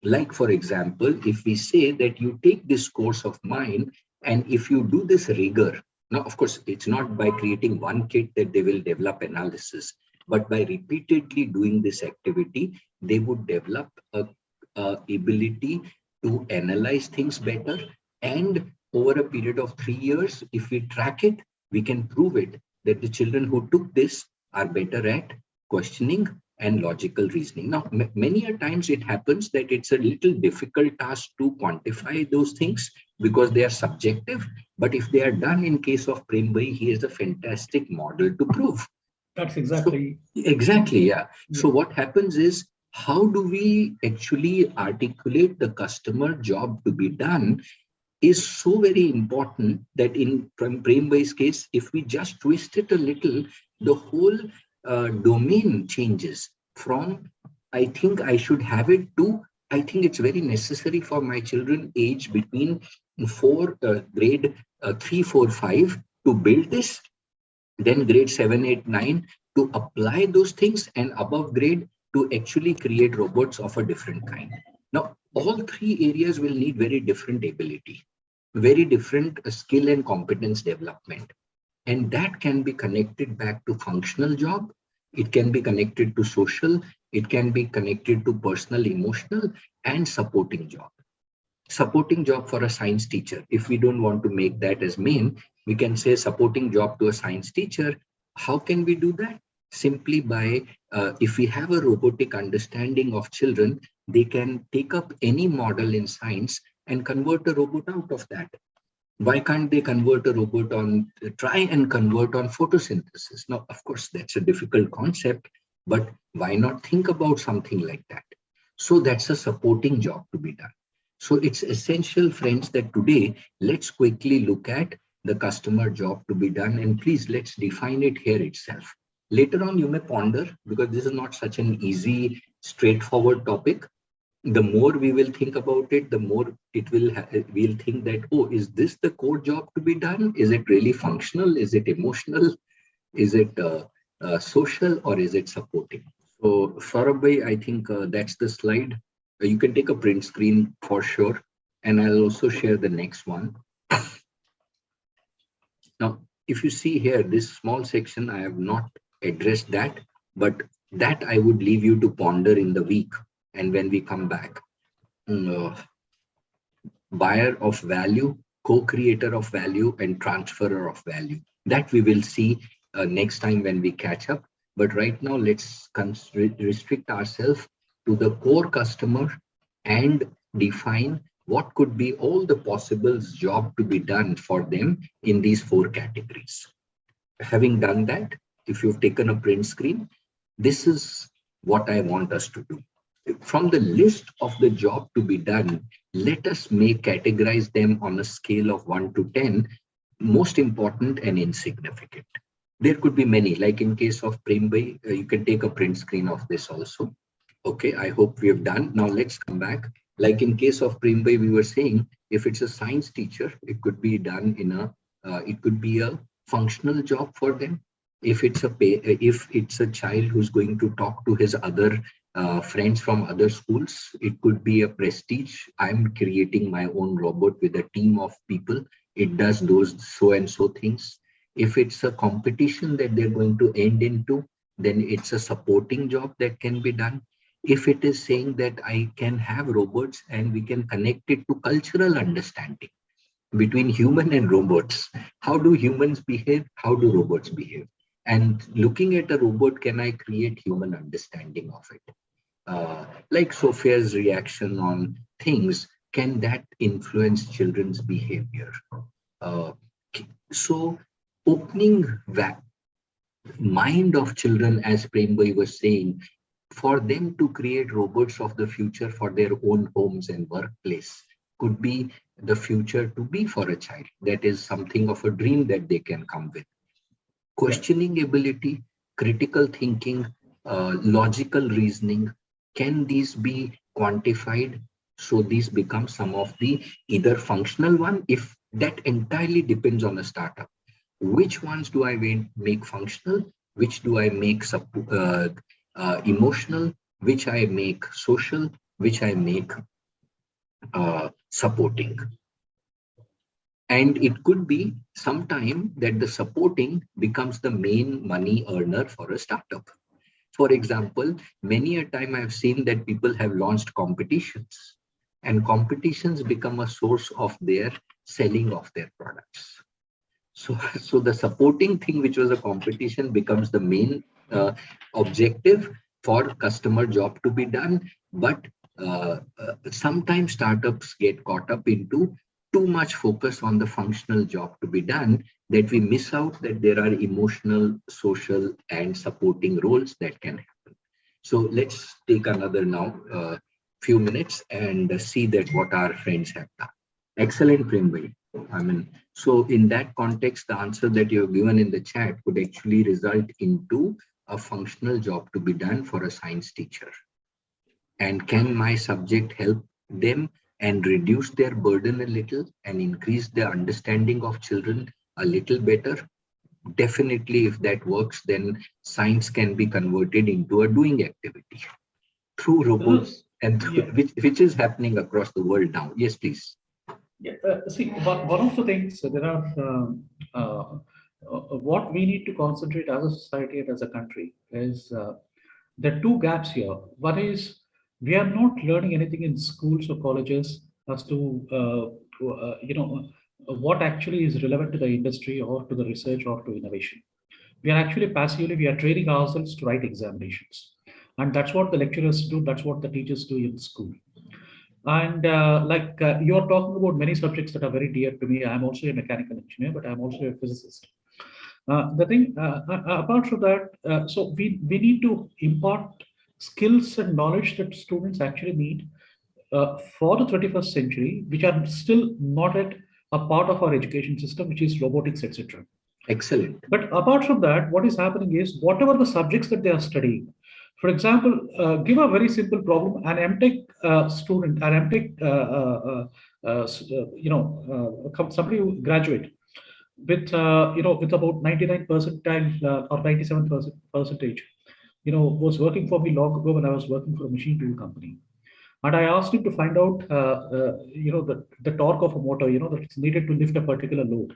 like for example, if we say that you take this course of mine and if you do this rigor, now of course it's not by creating one kit that they will develop analysis, but by repeatedly doing this activity, they would develop a ability to analyze things better. And over a period of 3 years, if we track it, we can prove it that the children who took this are better at questioning and logical reasoning. Now, many a times it happens that it's a little difficult task to quantify those things because they are subjective. But if they are done in case of Prem Bhai, he is a fantastic model to prove. That's exactly. So, exactly, yeah. So what happens is, how do we actually articulate the customer job to be done is so very important that in Prem Bhai's case, if we just twist it a little, the whole domain changes from I think I should have it to I think it's very necessary for my children age between grade 3, 4, 5 to build this, then grade 7, 8, 9 to apply those things, and above grade to actually create robots of a different kind. Now, all 3 areas will need very different ability, very different skill and competence development. And that can be connected back to functional job. It can be connected to social. It can be connected to personal, emotional, and supporting job. Supporting job for a science teacher. If we don't want to make that as main, we can say supporting job to a science teacher. How can we do that? Simply by, if we have a robotic understanding of children, they can take up any model in science and convert a robot out of that. Why can't they convert a robot try and convert on photosynthesis? Now, of course, that's a difficult concept, but why not think about something like that? So that's a supporting job to be done. So it's essential, friends, that today, let's quickly look at the customer job to be done. And please, let's define it here itself. Later on, you may ponder, because this is not such an easy, straightforward topic. The more we will think about it, the more we'll think that, oh, is this the core job to be done? Is it really functional? Is it emotional? Is it social, or is it supporting? So Saurabh bhai, I think that's the slide. You can take a print screen for sure. And I'll also share the next one. Now, if you see here, this small section, I have not addressed that, but that I would leave you to ponder in the week. And when we come back, buyer of value, co-creator of value, and transferer of value. That we will see next time when we catch up. But right now, let's restrict ourselves to the core customer and define what could be all the possible job to be done for them in these 4 categories. Having done that, if you've taken a print screen, this is what I want us to do. From the list of the job to be done, let us categorize them on a scale of 1 to 10, most important and insignificant. There could be many, like in case of Prem Bhai, you can take a print screen of this also. Okay, I hope we have done. Now let's come back. Like in case of Prembhai, we were saying, if it's a science teacher, it could be done in it could be a functional job for them. If it's a child who's going to talk to his other friends from other schools, it could be a prestige. I'm creating my own robot with a team of people. It does those so and so things. If it's a competition that they're going to end into, then it's a supporting job that can be done. If it is saying that I can have robots and we can connect it to cultural understanding between human and robots. How do humans behave? How do robots behave? And looking at a robot, can I create human understanding of it? Like Sophia's reaction on things, can that influence children's behavior? Uh, so opening that mind of children, as Prembhai was saying, for them to create robots of the future for their own homes and workplace could be the future to be for a child. That is something of a dream that they can come with. Questioning ability, critical thinking, logical reasoning, can these be quantified? So these become some of the either functional one, if that entirely depends on a startup. Which ones do I make functional? Which do I make emotional? Which I make social? Which I make supporting? And it could be sometime that the supporting becomes the main money earner for a startup. For example, many a time I've seen that people have launched competitions, and competitions become a source of their selling of their products. So the supporting thing, which was a competition, becomes the main objective for customer job to be done. But sometimes startups get caught up into too much focus on the functional job to be done, that we miss out that there are emotional, social, and supporting roles that can happen. So let's take another now few minutes and see that what our friends have done. Excellent, Prembhai. I mean, so in that context, the answer that you have given in the chat could actually result into a functional job to be done for a science teacher. And can my subject help them and reduce their burden a little and increase the understanding of children a little better? Definitely, if that works, then science can be converted into a doing activity through robots, and which is happening across the world now. Yes, please. Yeah, see, one of the things there are what we need to concentrate as a society and as a country is there are two gaps here. One is we are not learning anything in schools or colleges as to what actually is relevant to the industry or to the research or to innovation. We are actually passively we are training ourselves to write examinations, and that's what the lecturers do. That's what the teachers do in school. And you're talking about many subjects that are very dear to me. I'm also a mechanical engineer, but I'm also a physicist. The thing, apart from that, so we need to impart skills and knowledge that students actually need for the 21st century, which are still not yet a part of our education system, which is robotics, etc. Excellent. But apart from that, what is happening is whatever the subjects that they are studying, for example, give a very simple problem. An MTech student, an MTech, somebody who graduate with with about 99 percentile or 97 percentage, was working for me long ago when I was working for a machine tool company. And I asked him to find out, the torque of a motor, that's needed to lift a particular load.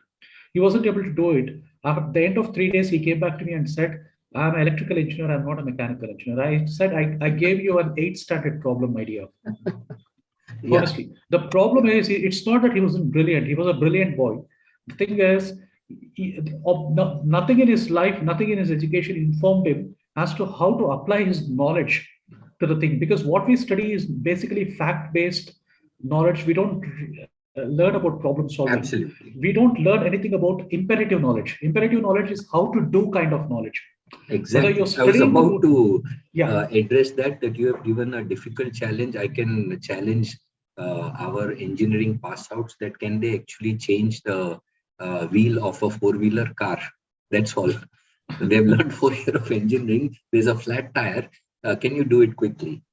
He wasn't able to do it. At the end of 3 days, he came back to me and said, I'm an electrical engineer, I'm not a mechanical engineer. I said, I gave you an 8th standard problem, my dear. Yeah. Honestly, the problem is, it's not that he wasn't brilliant. He was a brilliant boy. The thing is, nothing in his life, nothing in his education informed him as to how to apply his knowledge to the thing. Because what we study is basically fact-based knowledge. We don't learn about problem solving. Absolutely. We don't learn anything about imperative knowledge. Imperative knowledge is how to do kind of knowledge. Exactly. I was about to address that you have given a difficult challenge. I can challenge our engineering pass outs that can they actually change the wheel of a four-wheeler car. That's all. They've learned 4 years of engineering. There's a flat tire. Can you do it quickly?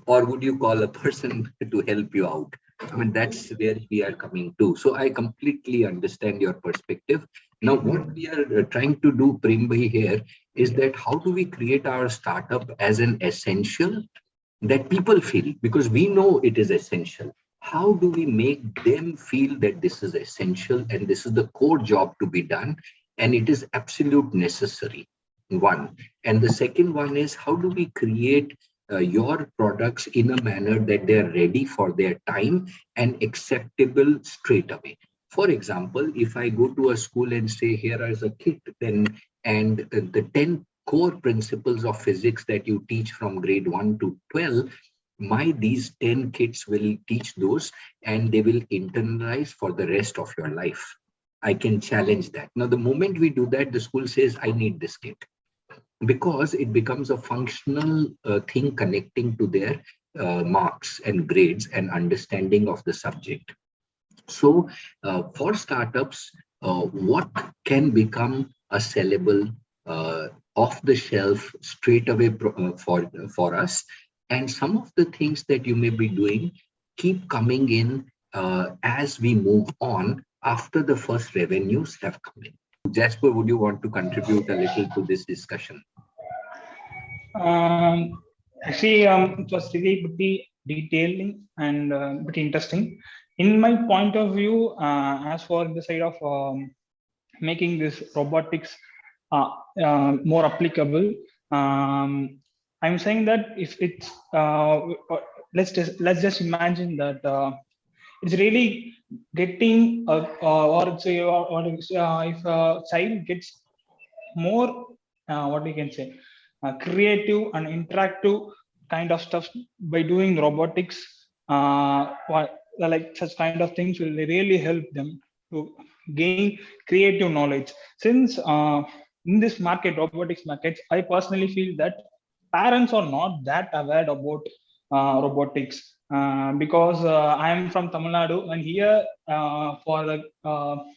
or would you call a person to help you out? I mean, that's where we are coming to. So I completely understand your perspective. Now, what we are trying to do, Prembhai, here is that how do we create our startup as an essential that people feel, because we know it is essential. How do we make them feel that this is essential and this is the core job to be done and it is absolute necessary? One. And the second one is, how do we create your products in a manner that they are ready for their time and acceptable straight away? For example, if I go to a school and say, here is a kit, then and the 10 core principles of physics that you teach from grade 1 to 12, these 10 kits will teach those and they will internalize for the rest of your life. I can challenge that. Now, the moment we do that, the school says, I need this kit, because it becomes a functional thing connecting to their marks and grades and understanding of the subject. So for startups, what can become a sellable, off the shelf, straight away for us? And some of the things that you may be doing keep coming in as we move on after the first revenues have come in. Jasper, would you want to contribute a little to this discussion? Actually, it was really pretty detailing and pretty interesting. In my point of view, as for the side of making this robotics more applicable, I'm saying that if it's let's just imagine that it's really getting or say if a child gets more what we can say creative and interactive kind of stuff by doing robotics, like such kind of things will really help them to gain creative knowledge. Since in this market, robotics markets, I personally feel that parents are not that aware about robotics, because I am from Tamil Nadu, and here for the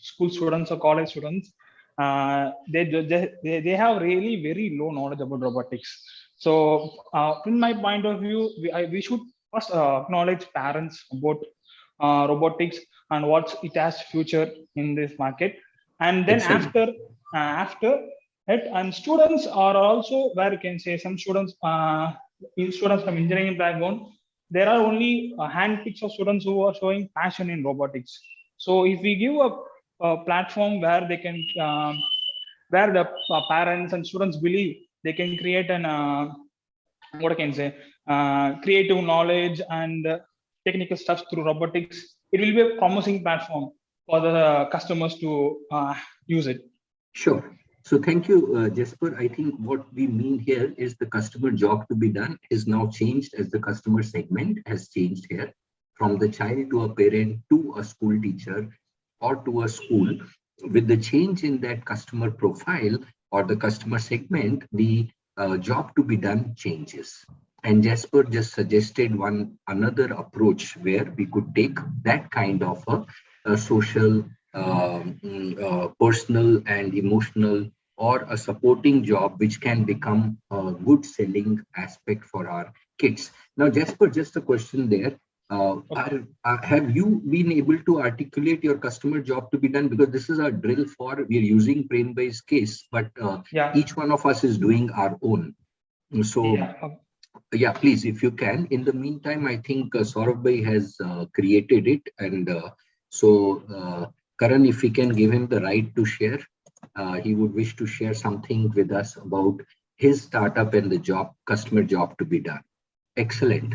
school students or college students, they have really very low knowledge about robotics. So in my point of view, we should first acknowledge parents about robotics and what it has future in this market, and then Excellent. after it, and students are also where you can say some students students from engineering background, there are only a handpicks of students who are showing passion in robotics. So if we give a platform where they can where the parents and students believe they can create an what I can say creative knowledge and technical stuff through robotics, it will be a promising platform for the customers to use it. Sure. So thank you, Jesper. I think what we mean here is the customer job to be done is now changed as the customer segment has changed here, from the child to a parent to a school teacher or to a school. With the change in that customer profile or the customer segment, the job to be done changes. And Jasper just suggested another approach where we could take that kind of a social, personal and emotional, or a supporting job, which can become a good selling aspect for our kids. Now, Jasper, just a question there. Have you been able to articulate your customer job to be done? Because this is a drill for, we're using Prembhai's case, but each one of us is doing our own. So, yeah, please, if you can. In the meantime, I think Saurabh Bhai has created it. And Karan, if we can give him the right to share, he would wish to share something with us about his startup and the customer job to be done. Excellent.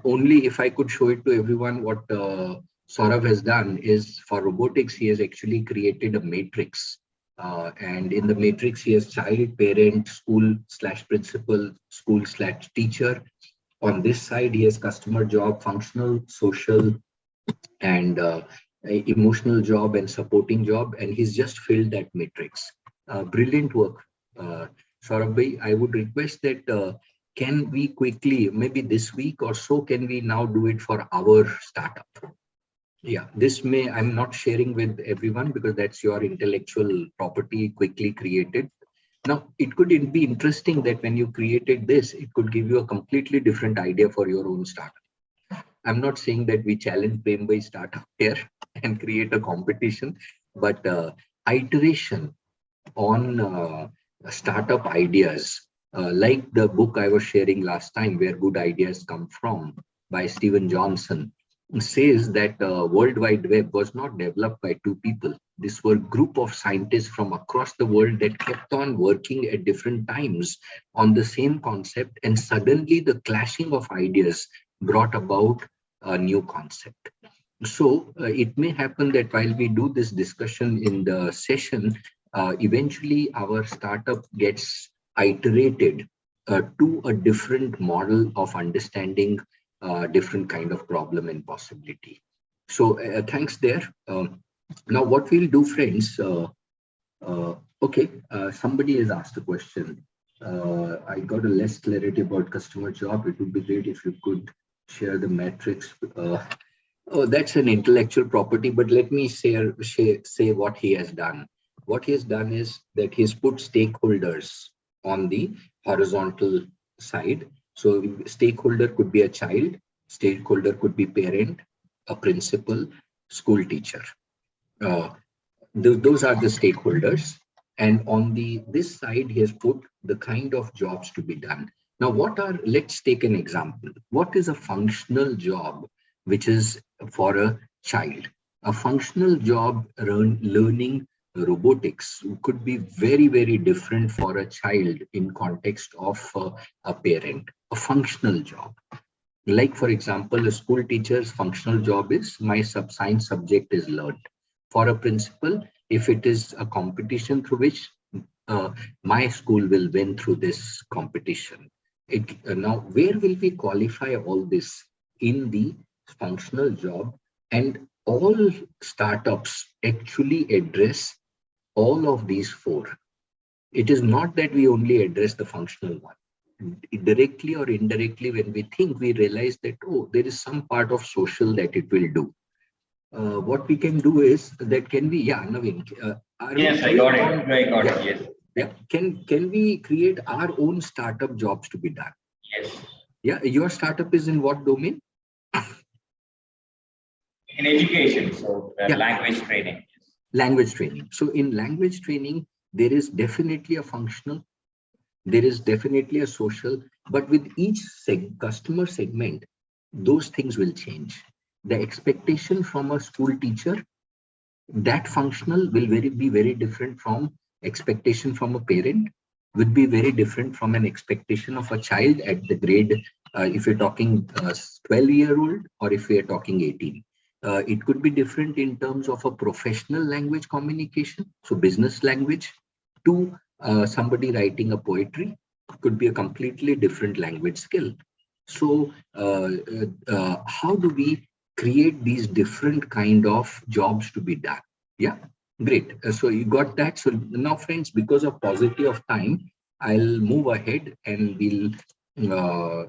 Only if I could show it to everyone, what Saurabh has done is, for robotics, he has actually created a matrix. And in the matrix, he has child, parent, school/principal, school/teacher. On this side, he has customer job, functional, social, and emotional job and supporting job. And he's just filled that matrix. Brilliant work. Saurabh Bhai, I would request that can we quickly, maybe this week or so, can we now do it for our startup? Yeah, I'm not sharing with everyone because that's your intellectual property quickly created. Now, it could be interesting that when you created this, it could give you a completely different idea for your own startup. I'm not saying that we challenge Brainwise startup here and create a competition, but iteration on startup ideas, like the book I was sharing last time, Where Good Ideas Come From, by Stephen Johnson, says that World Wide Web was not developed by two people. This were a group of scientists from across the world that kept on working at different times on the same concept, and suddenly the clashing of ideas brought about a new concept. So it may happen that while we do this discussion in the session, eventually our startup gets iterated to a different model of understanding different kind of problem and possibility. So thanks there. Now what we'll do, friends, okay, somebody has asked a question. I got a less clarity about customer job. It would be great if you could share the metrics. Oh, that's an intellectual property, but let me say what he has done. What he has done is that he's put stakeholders on the horizontal side. So stakeholder could be a child, stakeholder could be parent, a principal, school teacher. Those are the stakeholders. And on this side, he has put the kind of jobs to be done. Now, let's take an example. What is a functional job which is for a child? A functional job learning robotics could be very, very different for a child in context of a parent. A functional job. Like, for example, a school teacher's functional job is my science subject is learned. For a principal, if it is a competition through which my school will win through this competition. Now, where will we qualify all this? In the functional job, and all startups actually address all of these four. It is not that we only address the functional one. Directly or indirectly, when we think, we realize that, oh, there is some part of social that it will do. What we can do is that Naveen. Yes, I got it. I got it. Yes. Yeah. Can we create our own startup jobs to be done? Yes. Yeah. Your startup is in what domain? In education, so language training. Language training. So in language training, there is definitely a functional, there is definitely a social, but with each customer segment, those things will change. The expectation from a school teacher, that functional will be very different from expectation from a parent, would be very different from an expectation of a child at the grade, if you're talking 12-year-old or if we're talking 18. It could be different in terms of a professional language communication, so business language, to somebody writing a poetry, could be a completely different language skill. So how do we create these different kind of jobs to be done? Yeah, great. So you got that. So now, friends, because of paucity of time, I'll move ahead and we'll,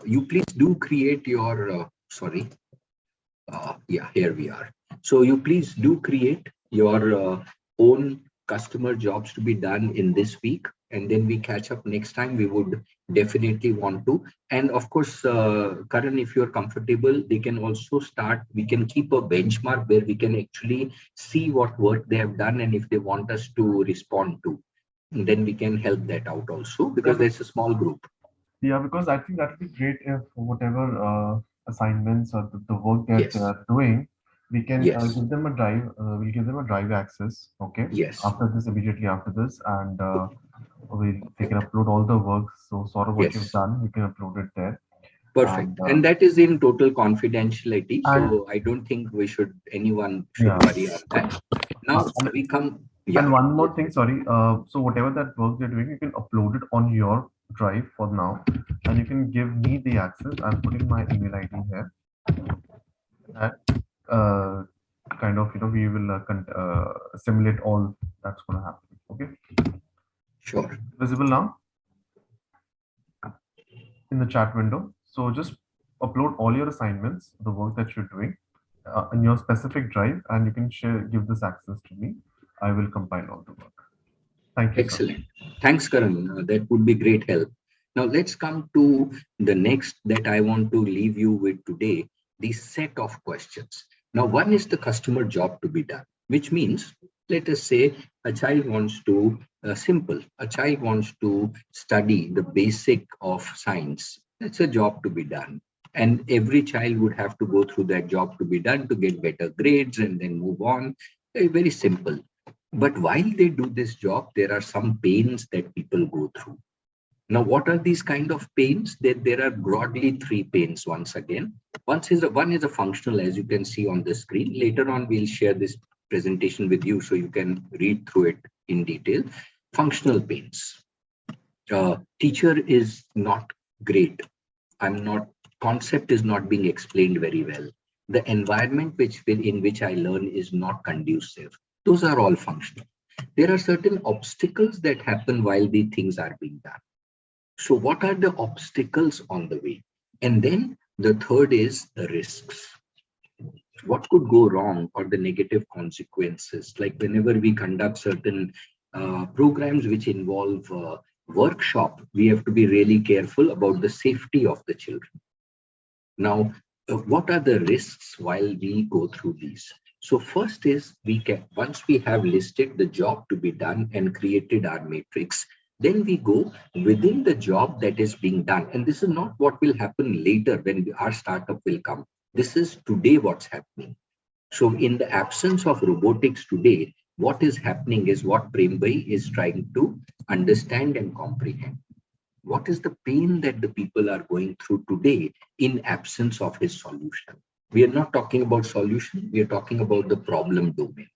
you please do create your, yeah, here we are. So you please do create your own customer jobs to be done in this week, and then we catch up next time. We would definitely want to, and of course, Karan, if you're comfortable, they can also start, we can keep a benchmark where we can actually see what work they have done, and if they want us to respond to, then we can help that out also, because there's a small group. Yeah, because I think that would be great if whatever assignments or the work that they are doing, we can give them a drive. We'll give them a drive access. Okay. Yes. After this, immediately after this, and they can upload all the work. So sort of what you've done, we can upload it there. Perfect. And that is in total confidentiality. So I don't think anyone should worry on that. Now we come. And one more thing, sorry. So whatever that work you're doing, you can upload it on your drive for now, and you can give me the access. I'm putting my email ID here. That kind of, we will simulate all that's going to happen. Okay. Sure. Visible now in the chat window. So just upload all your assignments, the work that you're doing, in your specific drive, and you can give this access to me. I will compile all the work. Thank you, sir. Excellent. Thanks, Karan. That would be great help. Now let's come to the next that I want to leave you with today, the set of questions. Now, one is the customer job to be done, which means, let us say a child wants to, a child wants to study the basic of science. That's a job to be done. And every child would have to go through that job to be done to get better grades and then move on. Very simple. But while they do this job, there are some pains that people go through. Now, what are these kind of pains? There are broadly three pains once again. One is a functional, as you can see on the screen. Later on, we'll share this presentation with you so you can read through it in detail. Functional pains. Teacher is not great. Concept is not being explained very well. The environment in which I learn is not conducive. Those are all functional. There are certain obstacles that happen while the things are being done. So what are the obstacles on the way? And then the third is the risks. What could go wrong or the negative consequences? Like whenever we conduct certain programs which involve workshop, we have to be really careful about the safety of the children. Now, what are the risks while we go through these? So first is once we have listed the job to be done and created our matrix, then we go within the job that is being done. And this is not what will happen later when our startup will come. This is today what's happening. So in the absence of robotics today, what is happening is what Prem Bhai is trying to understand and comprehend. What is the pain that the people are going through today in absence of his solution? We are not talking about solution. We are talking about the problem domain.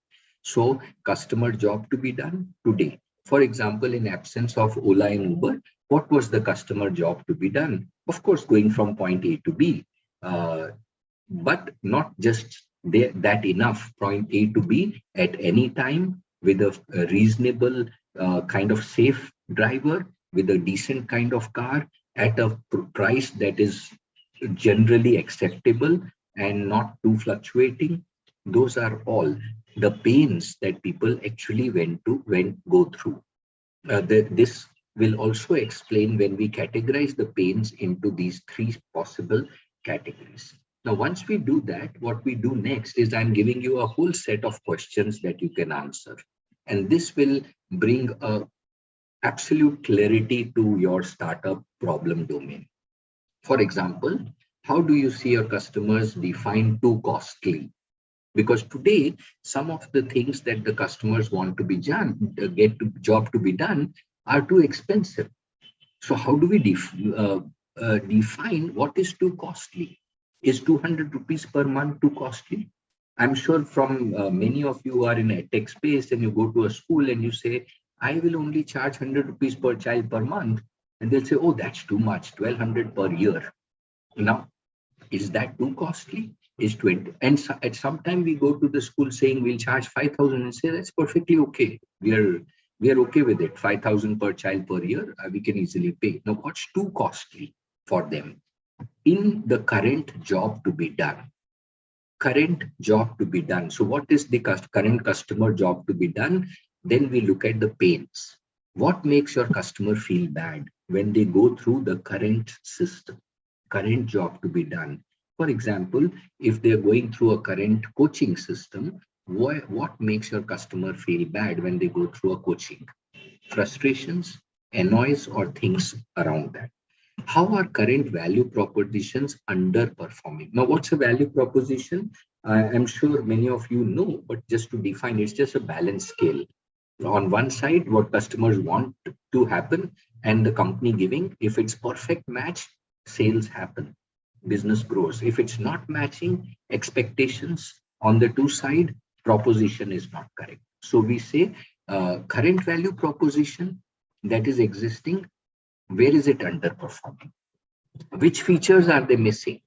So customer job to be done today. For example, in absence of Ola and Uber, what was the customer job to be done? Of course, going from point A to B, but not just that enough, point A to B at any time with a reasonable kind of safe driver, with a decent kind of car at a price that is generally acceptable and not too fluctuating. Those are all the pains that people actually go through. This will also explain when we categorize the pains into these three possible categories. Now, once we do that, what we do next is I'm giving you a whole set of questions that you can answer. And this will bring a absolute clarity to your startup problem domain. For example, how do you see your customers define too costly? Because today, some of the things that the customers want to be done, job to be done, are too expensive. So how do we define what is too costly? Is 200 rupees per month too costly? I'm sure from many of you are in a tech space and you go to a school and you say, I will only charge 100 rupees per child per month. And they'll say, oh, that's too much, 1200 per year. Now, is that too costly? Is 20? And at some time we go to the school saying we'll charge 5,000 and say that's perfectly okay. We are okay with it. 5,000 per child per year, we can easily pay. Now, what's too costly for them? In the current job to be done. Current job to be done. So what is the current customer job to be done? Then we look at the pains. What makes your customer feel bad when they go through the current system, current job to be done? For example, if they're going through a current coaching system, what makes your customer feel bad when they go through a coaching? Frustrations, annoys, or things around that. How are current value propositions underperforming? Now, what's a value proposition? I'm sure many of you know, but just to define, it's just a balance scale. On one side, what customers want to happen and the company giving. If it's perfect match, sales happen, business grows. If it's not matching expectations on the two side, proposition is not correct. So we say current value proposition that is existing, where is it underperforming? Which features are they missing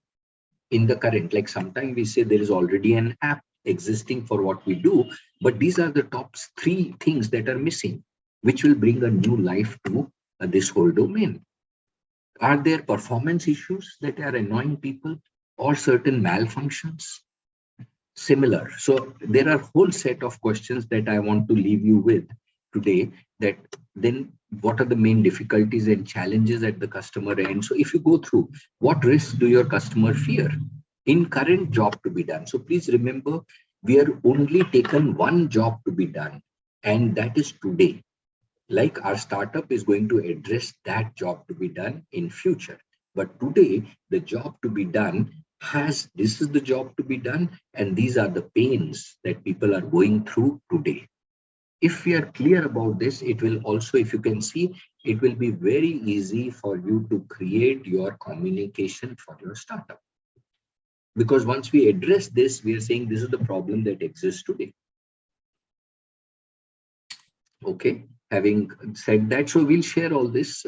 in the current? Like sometimes we say there is already an app existing for what we do, but these are the top three things that are missing, which will bring a new life to this whole domain. Are there performance issues that are annoying people or certain malfunctions? Similar. So there are a whole set of questions that I want to leave you with. today, that then what are the main difficulties and challenges at the customer end? So if you go through, what risks do your customer fear in current job to be done? So please remember, we are only taken one job to be done, and that is today. Like our startup is going to address that job to be done in future. But today, the job to be done this is the job to be done, and these are the pains that people are going through today. If we are clear about this, it will also, if you can see, it will be very easy for you to create your communication for your startup. Because once we address this, we are saying this is the problem that exists today. Okay, having said that, so we'll share all this.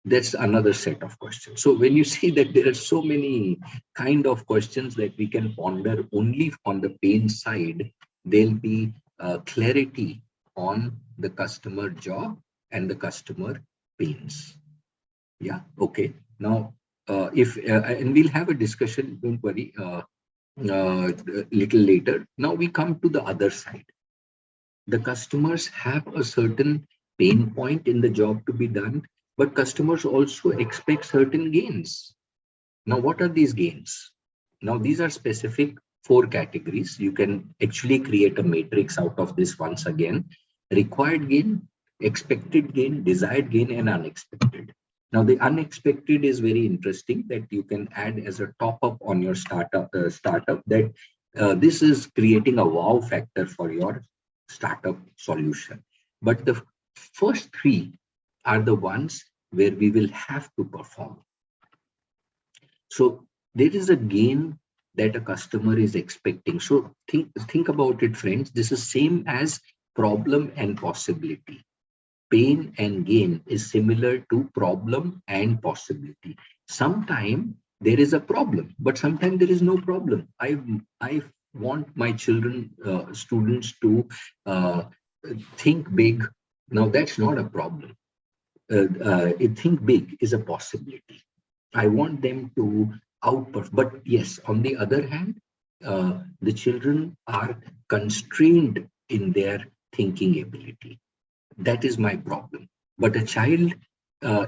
That's another set of questions. So when you see that there are so many kind of questions that we can ponder only on the pain side, there'll be clarity on the customer job and the customer pains. Yeah, okay. Now, and we'll have a discussion, don't worry, little later. Now we come to the other side. The customers have a certain pain point in the job to be done, but customers also expect certain gains. Now, what are these gains? Now, these are specific 4 categories. You can actually create a matrix out of this once again. Required gain, expected gain, desired gain, and unexpected. Now, the unexpected is very interesting, that you can add as a top-up on your startup that this is creating a wow factor for your startup solution. But the first 3 are the ones where we will have to perform. So there is a gain that a customer is expecting. So think about it, friends. This is same as problem and possibility. Pain and gain is similar to problem and possibility. Sometimes there is a problem, but sometimes there is no problem. I want my children, students to think big. Now that's not a problem. Think big is a possibility. I want them to outperform. But yes, on the other hand, the children are constrained in their thinking ability. That is my problem. But a child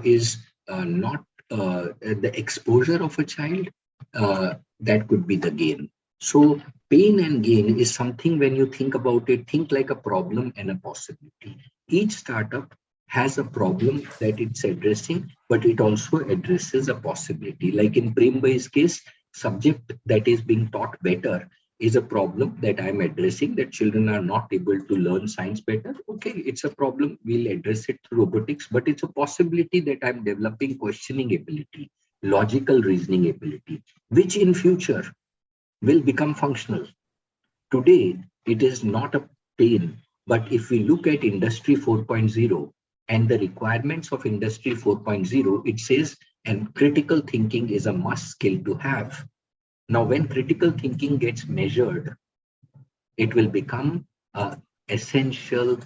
is not the exposure of a child, that could be the gain. So pain and gain is something, when you think about it, think like a problem and a possibility. Each startup has a problem that it's addressing, but it also addresses a possibility. Like in Prembhai's case, subject that is being taught better is a problem that I'm addressing, that children are not able to learn science better. Okay, it's a problem, we'll address it through robotics, but it's a possibility that I'm developing questioning ability, logical reasoning ability, which in future will become functional. Today, it is not a pain, but if we look at Industry 4.0 and the requirements of Industry 4.0, it says, and critical thinking is a must skill to have. Now, when critical thinking gets measured, it will become an essential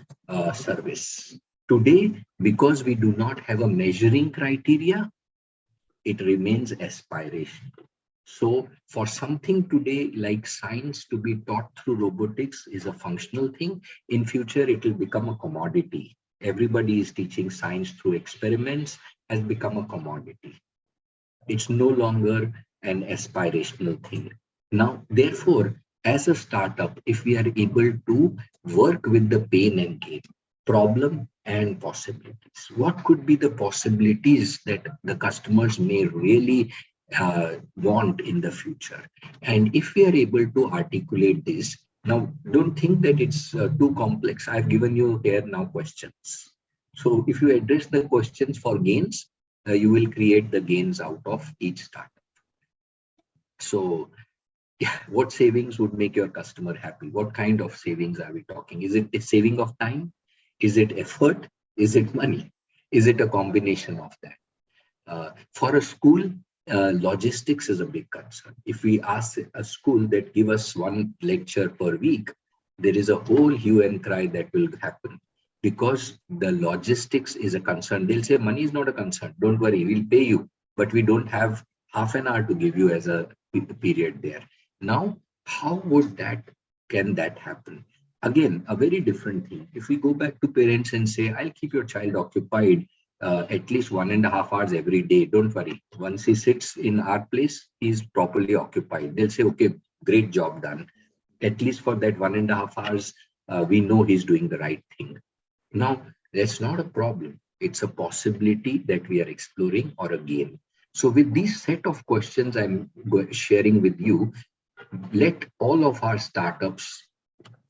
service. Today, because we do not have a measuring criteria, it remains aspiration. So for something today like science to be taught through robotics is a functional thing, in future it will become a commodity. Everybody is teaching science through experiments, has become a commodity. It's no longer an aspirational thing. Now, therefore, as a startup, if we are able to work with the pain and gain, problem and possibilities, what could be the possibilities that the customers may really want in the future? And if we are able to articulate this, now don't think that it's too complex. I've given you here now questions. So if you address the questions for gains, you will create the gains out of each startup. So yeah, what savings would make your customer happy? What kind of savings are we talking? Is it a saving of time? Is it effort? Is it money? Is it a combination of that? For a school, logistics is a big concern. If we ask a school that give us 1 lecture per week, there is a whole hue and cry that will happen, because the logistics is a concern. They'll say money is not a concern. Don't worry, we'll pay you, but we don't have half an hour to give you as a period there. Now, how would can that happen? Again, a very different thing. If we go back to parents and say, I'll keep your child occupied at least 1.5 hours every day, don't worry. Once he sits in our place, he's properly occupied. They'll say, okay, great job done. At least for that 1.5 hours, we know he's doing the right thing. Now, that's not a problem. It's a possibility that we are exploring or a game. So with these set of questions I'm sharing with you, let all of our startups,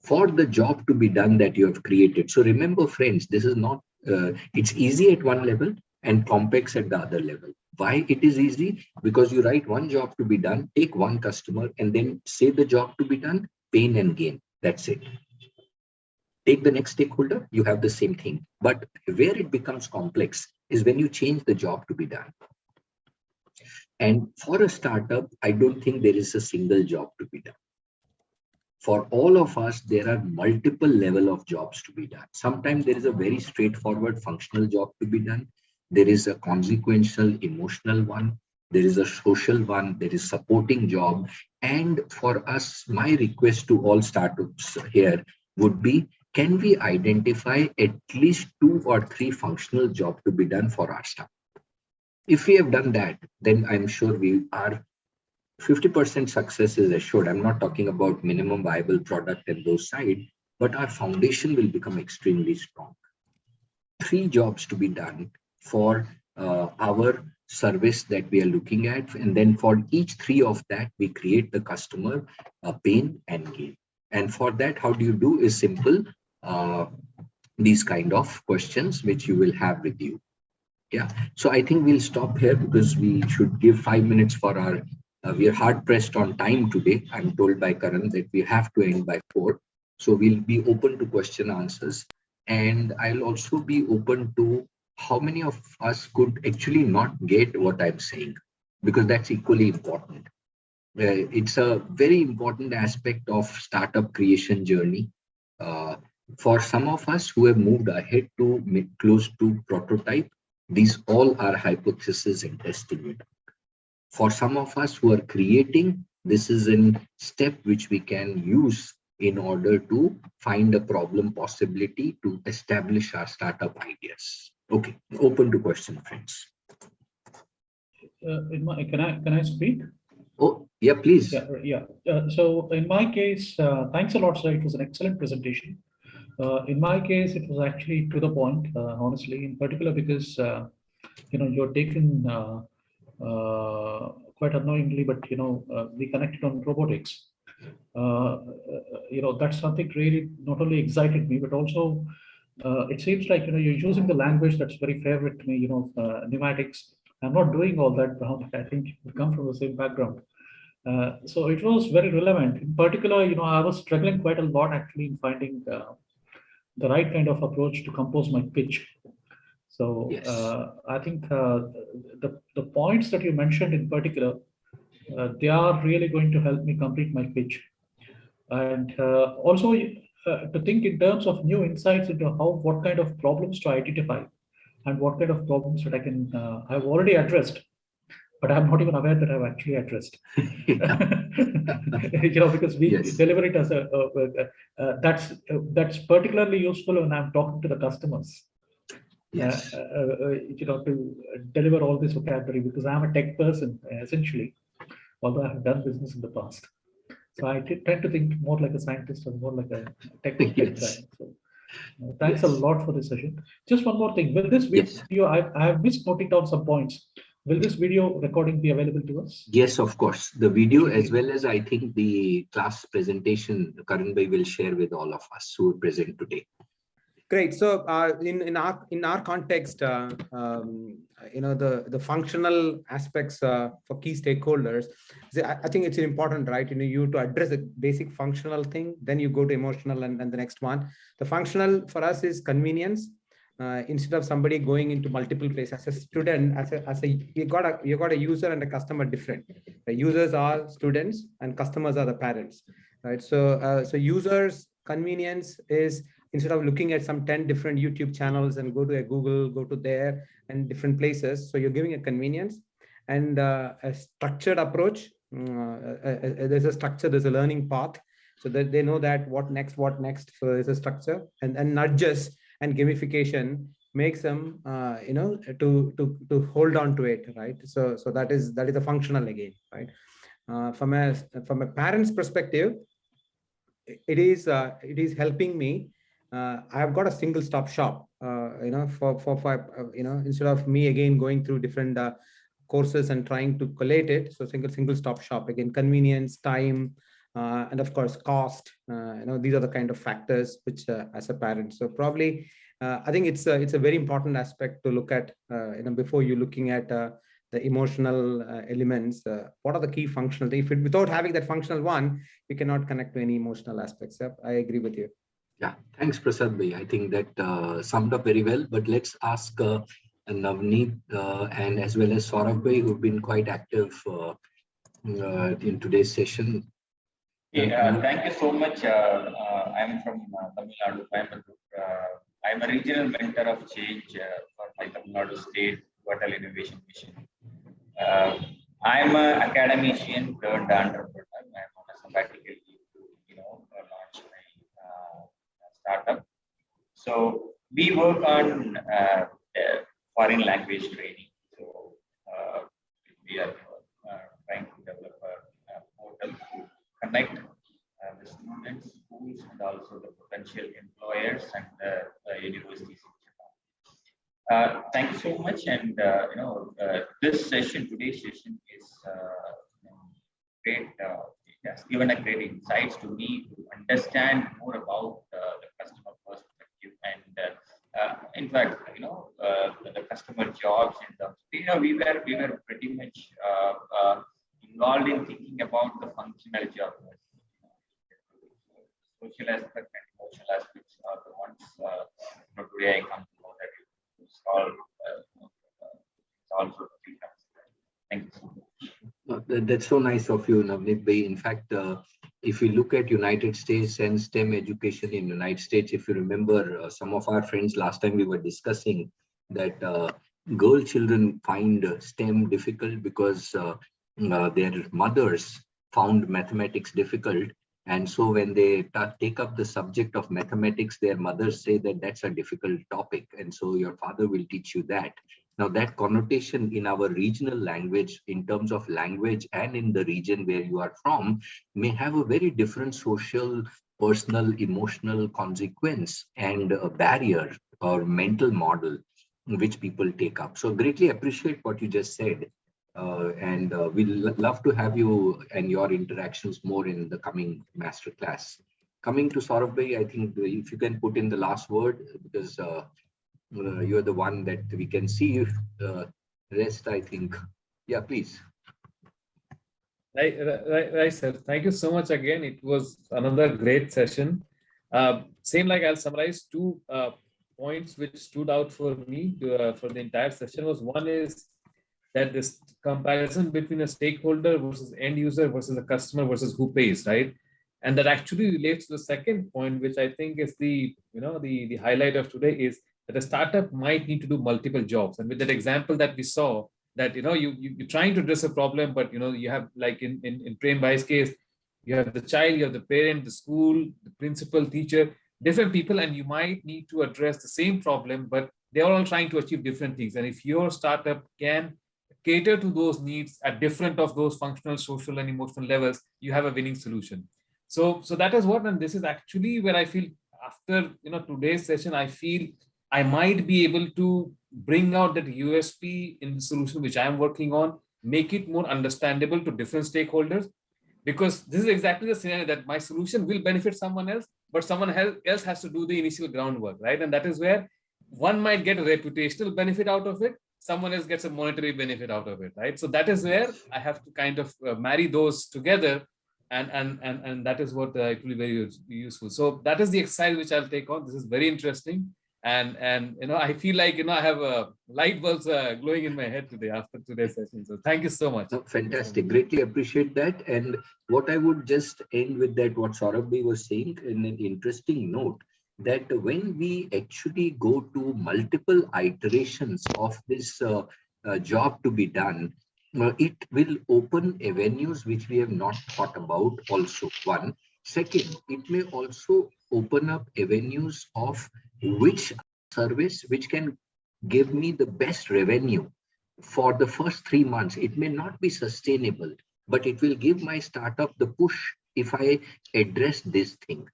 for the job to be done that you have created. So remember, friends, this is not, it's easy at one level and complex at the other level. Why it is easy? Because you write one job to be done, take one customer, and then say the job to be done, pain and gain. That's it. Take the next stakeholder, you have the same thing. But where it becomes complex is when you change the job to be done. And for a startup, I don't think there is a single job to be done. For all of us, there are multiple levels of jobs to be done. Sometimes there is a very straightforward functional job to be done. There is a consequential emotional one. There is a social one. There is supporting job. And for us, my request to all startups here would be, can we identify at least 2 or 3 functional jobs to be done for our startup? If we have done that, then I'm sure we are 50% success is assured. I'm not talking about minimum viable product and those side, but our foundation will become extremely strong. 3 jobs to be done for our service that we are looking at. And then for each 3 of that, we create the customer pain and gain. And for that, how do you do is simple, these kind of questions, which you will have with you. Yeah, so I think we'll stop here because we should give 5 minutes for our, we are hard pressed on time today. I'm told by Karan that we have to end by 4. So we'll be open to question answers. And I'll also be open to how many of us could actually not get what I'm saying, because that's equally important. It's a very important aspect of startup creation journey. For some of us who have moved ahead to close to prototype, these all are hypotheses and testing it. For some of us who are creating, this is a step which we can use in order to find a problem possibility to establish our startup ideas. Okay, open to question, friends. Can I speak? Oh, yeah, please. Yeah. So in my case, thanks a lot, sir. It was an excellent presentation. In my case, it was actually to the point, honestly, in particular, because you're taken quite annoyingly, but we connected on robotics. That's something really not only excited me, but also it seems like you're using the language that's very favorite to me. Pneumatics. I'm not doing all that, but I think we come from the same background. So it was very relevant. In particular, I was struggling quite a lot actually in finding the right kind of approach to compose my pitch. So yes. I think the points that you mentioned in particular, they are really going to help me complete my pitch. And also to think in terms of new insights into what kind of problems to identify and what kind of problems that I've already addressed, but I'm not even aware that I've actually addressed. Because we deliver it as that's particularly useful when I'm talking to the customers. Yes. To deliver all this vocabulary, because I'm a tech person essentially, although I have done business in the past. So I tend to think more like a scientist or more like a tech guy. So thanks a lot for this session. Just one more thing. Will this video, I have missed noting down some points. Will this video recording be available to us? Yes, of course. The video, as well as I think the class presentation, Karan bhai will share with all of us who are present today. Great. So in our context, the functional aspects for key stakeholders, I think it's important, right? You to address the basic functional thing, then you go to emotional, and the next one. The functional for us is convenience. Instead of somebody going into multiple places, as a student, you got a user and a customer different. The users are students and customers are the parents, right? So users convenience is, instead of looking at some 10 different YouTube channels and go to a Google, go to there and different places. So you're giving a convenience and a structured approach. There's a structure, there's a learning path. so that they know that what next. So it's a structure, and nudges and gamification makes them to hold on to it, right? So that is a functional again, right? From a parent's perspective, it is helping me. I've got a single stop shop, for instead of me again going through different courses and trying to collate it. So single stop shop, again, convenience, time, and of course cost. These are the kind of factors which as a parent. So probably I think it's a very important aspect to look at before you looking at the emotional elements. What are the key functional things? Without having that functional one, you cannot connect to any emotional aspects. Yep, I agree with you. Yeah, thanks, Prasad Bhai. I think that summed up very well. But let's ask Navneet and as well as Saurabh Bhai, who've been quite active in today's session. Yeah, thank you so much. I'm from Tamil Nadu, Coimbatore. I'm a regional mentor of change for my Tamil Nadu State Hotel Innovation Mission. I'm an academician turned entrepreneur. I'm on a sabbatical leave to, launch my startup. So we work on foreign language training. So we are trying to develop a portal to connect the students, schools, and also the potential employers and the universities. Thank you so much. And today's session is great. It has given a great insights to me to understand more about the customer perspective and in fact, the customer jobs and we were pretty much involved in thinking about the functional jobs. Social aspect and emotional aspects are the ones today I come to know that you solve also the thank you so much. That's so nice of you, Navneet Bhai. In fact, if we look at United States and STEM education in United States, if you remember some of our friends last time we were discussing that girl children find STEM difficult because their mothers found mathematics difficult. And so when they take up the subject of mathematics, their mothers say that that's a difficult topic. And so your father will teach you that. Now that connotation in our regional language, in terms of language and in the region where you are from, may have a very different social, personal, emotional consequence and a barrier or mental model which people take up. So greatly appreciate what you just said. And we'll love to have you and your interactions more in the coming masterclass. Coming to Saurabh Bhai, I think if you can put in the last word, because you're the one that we can see. If the rest, I think, yeah, please. Right, sir. Thank you so much again. It was another great session. Same like I'll summarize two points which stood out for me for the entire session. One is that this comparison between a stakeholder versus end user versus a customer versus who pays, right? And that actually relates to the second point, which I think is the highlight of today, is that a startup might need to do multiple jobs. And with that example that we saw, that you're trying to address a problem, but you have, like in Prem Bhai's case, you have the child, you have the parent, the school, the principal, teacher, different people, and you might need to address the same problem, but they're all trying to achieve different things. And if your startup can cater to those needs at different of those functional, social, and emotional levels, you have a winning solution. So that is what, and this is actually where I feel after today's session, I feel I might be able to bring out that USP in the solution which I am working on, make it more understandable to different stakeholders, because this is exactly the scenario that my solution will benefit someone else, but someone else has to do the initial groundwork, right? And that is where one might get a reputational benefit out of it, someone else gets a monetary benefit out of it, right? So that is where I have to kind of marry those together, and that is what it will be very useful. So that is the exercise which I'll take on. This is very interesting, and I feel like I have light bulbs glowing in my head today after today's session. So thank you so much. Oh, fantastic, greatly appreciate that. And what I would just end with that, what Saurabh Bhai was saying, in an interesting note, that when we actually go to multiple iterations of this job to be done, it will open avenues which we have not thought about also. One, Second, it may also open up avenues of which service which can give me the best revenue for the first 3 months. It may not be sustainable, but it will give my startup the push if I address this thing,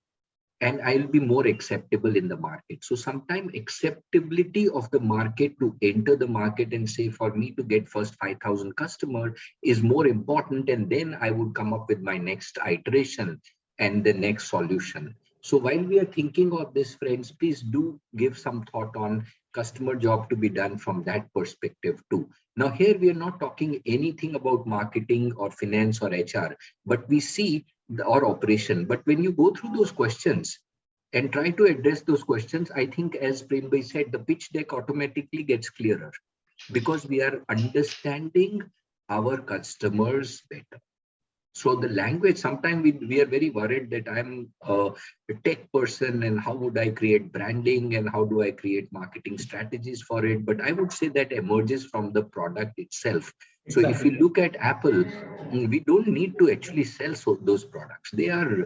and I'll be more acceptable in the market. So sometimes acceptability of the market to enter the market and say, for me to get first 5,000 customers is more important. And then I would come up with my next iteration and the next solution. So while we are thinking of this, friends, please do give some thought on customer job to be done from that perspective too. Now here we are not talking anything about marketing or finance or HR, but we see or operation. But when you go through those questions and try to address those questions, I think as Prem Bhai said, the pitch deck automatically gets clearer because we are understanding our customers better. So the language, sometimes we are very worried that I'm a tech person and how would I create branding and how do I create marketing strategies for it? But I would say that emerges from the product itself. So if you look at Apple, we don't need to actually sell those products. They sell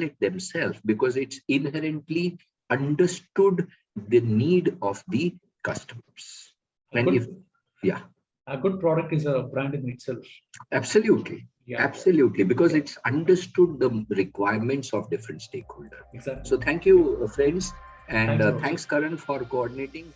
it themselves because it's inherently understood the need of the customers. And a good product is a brand in itself. Absolutely. Yeah. Absolutely, because it's understood the requirements of different stakeholders. Exactly. So thank you, friends. And thanks, Karan, for coordinating.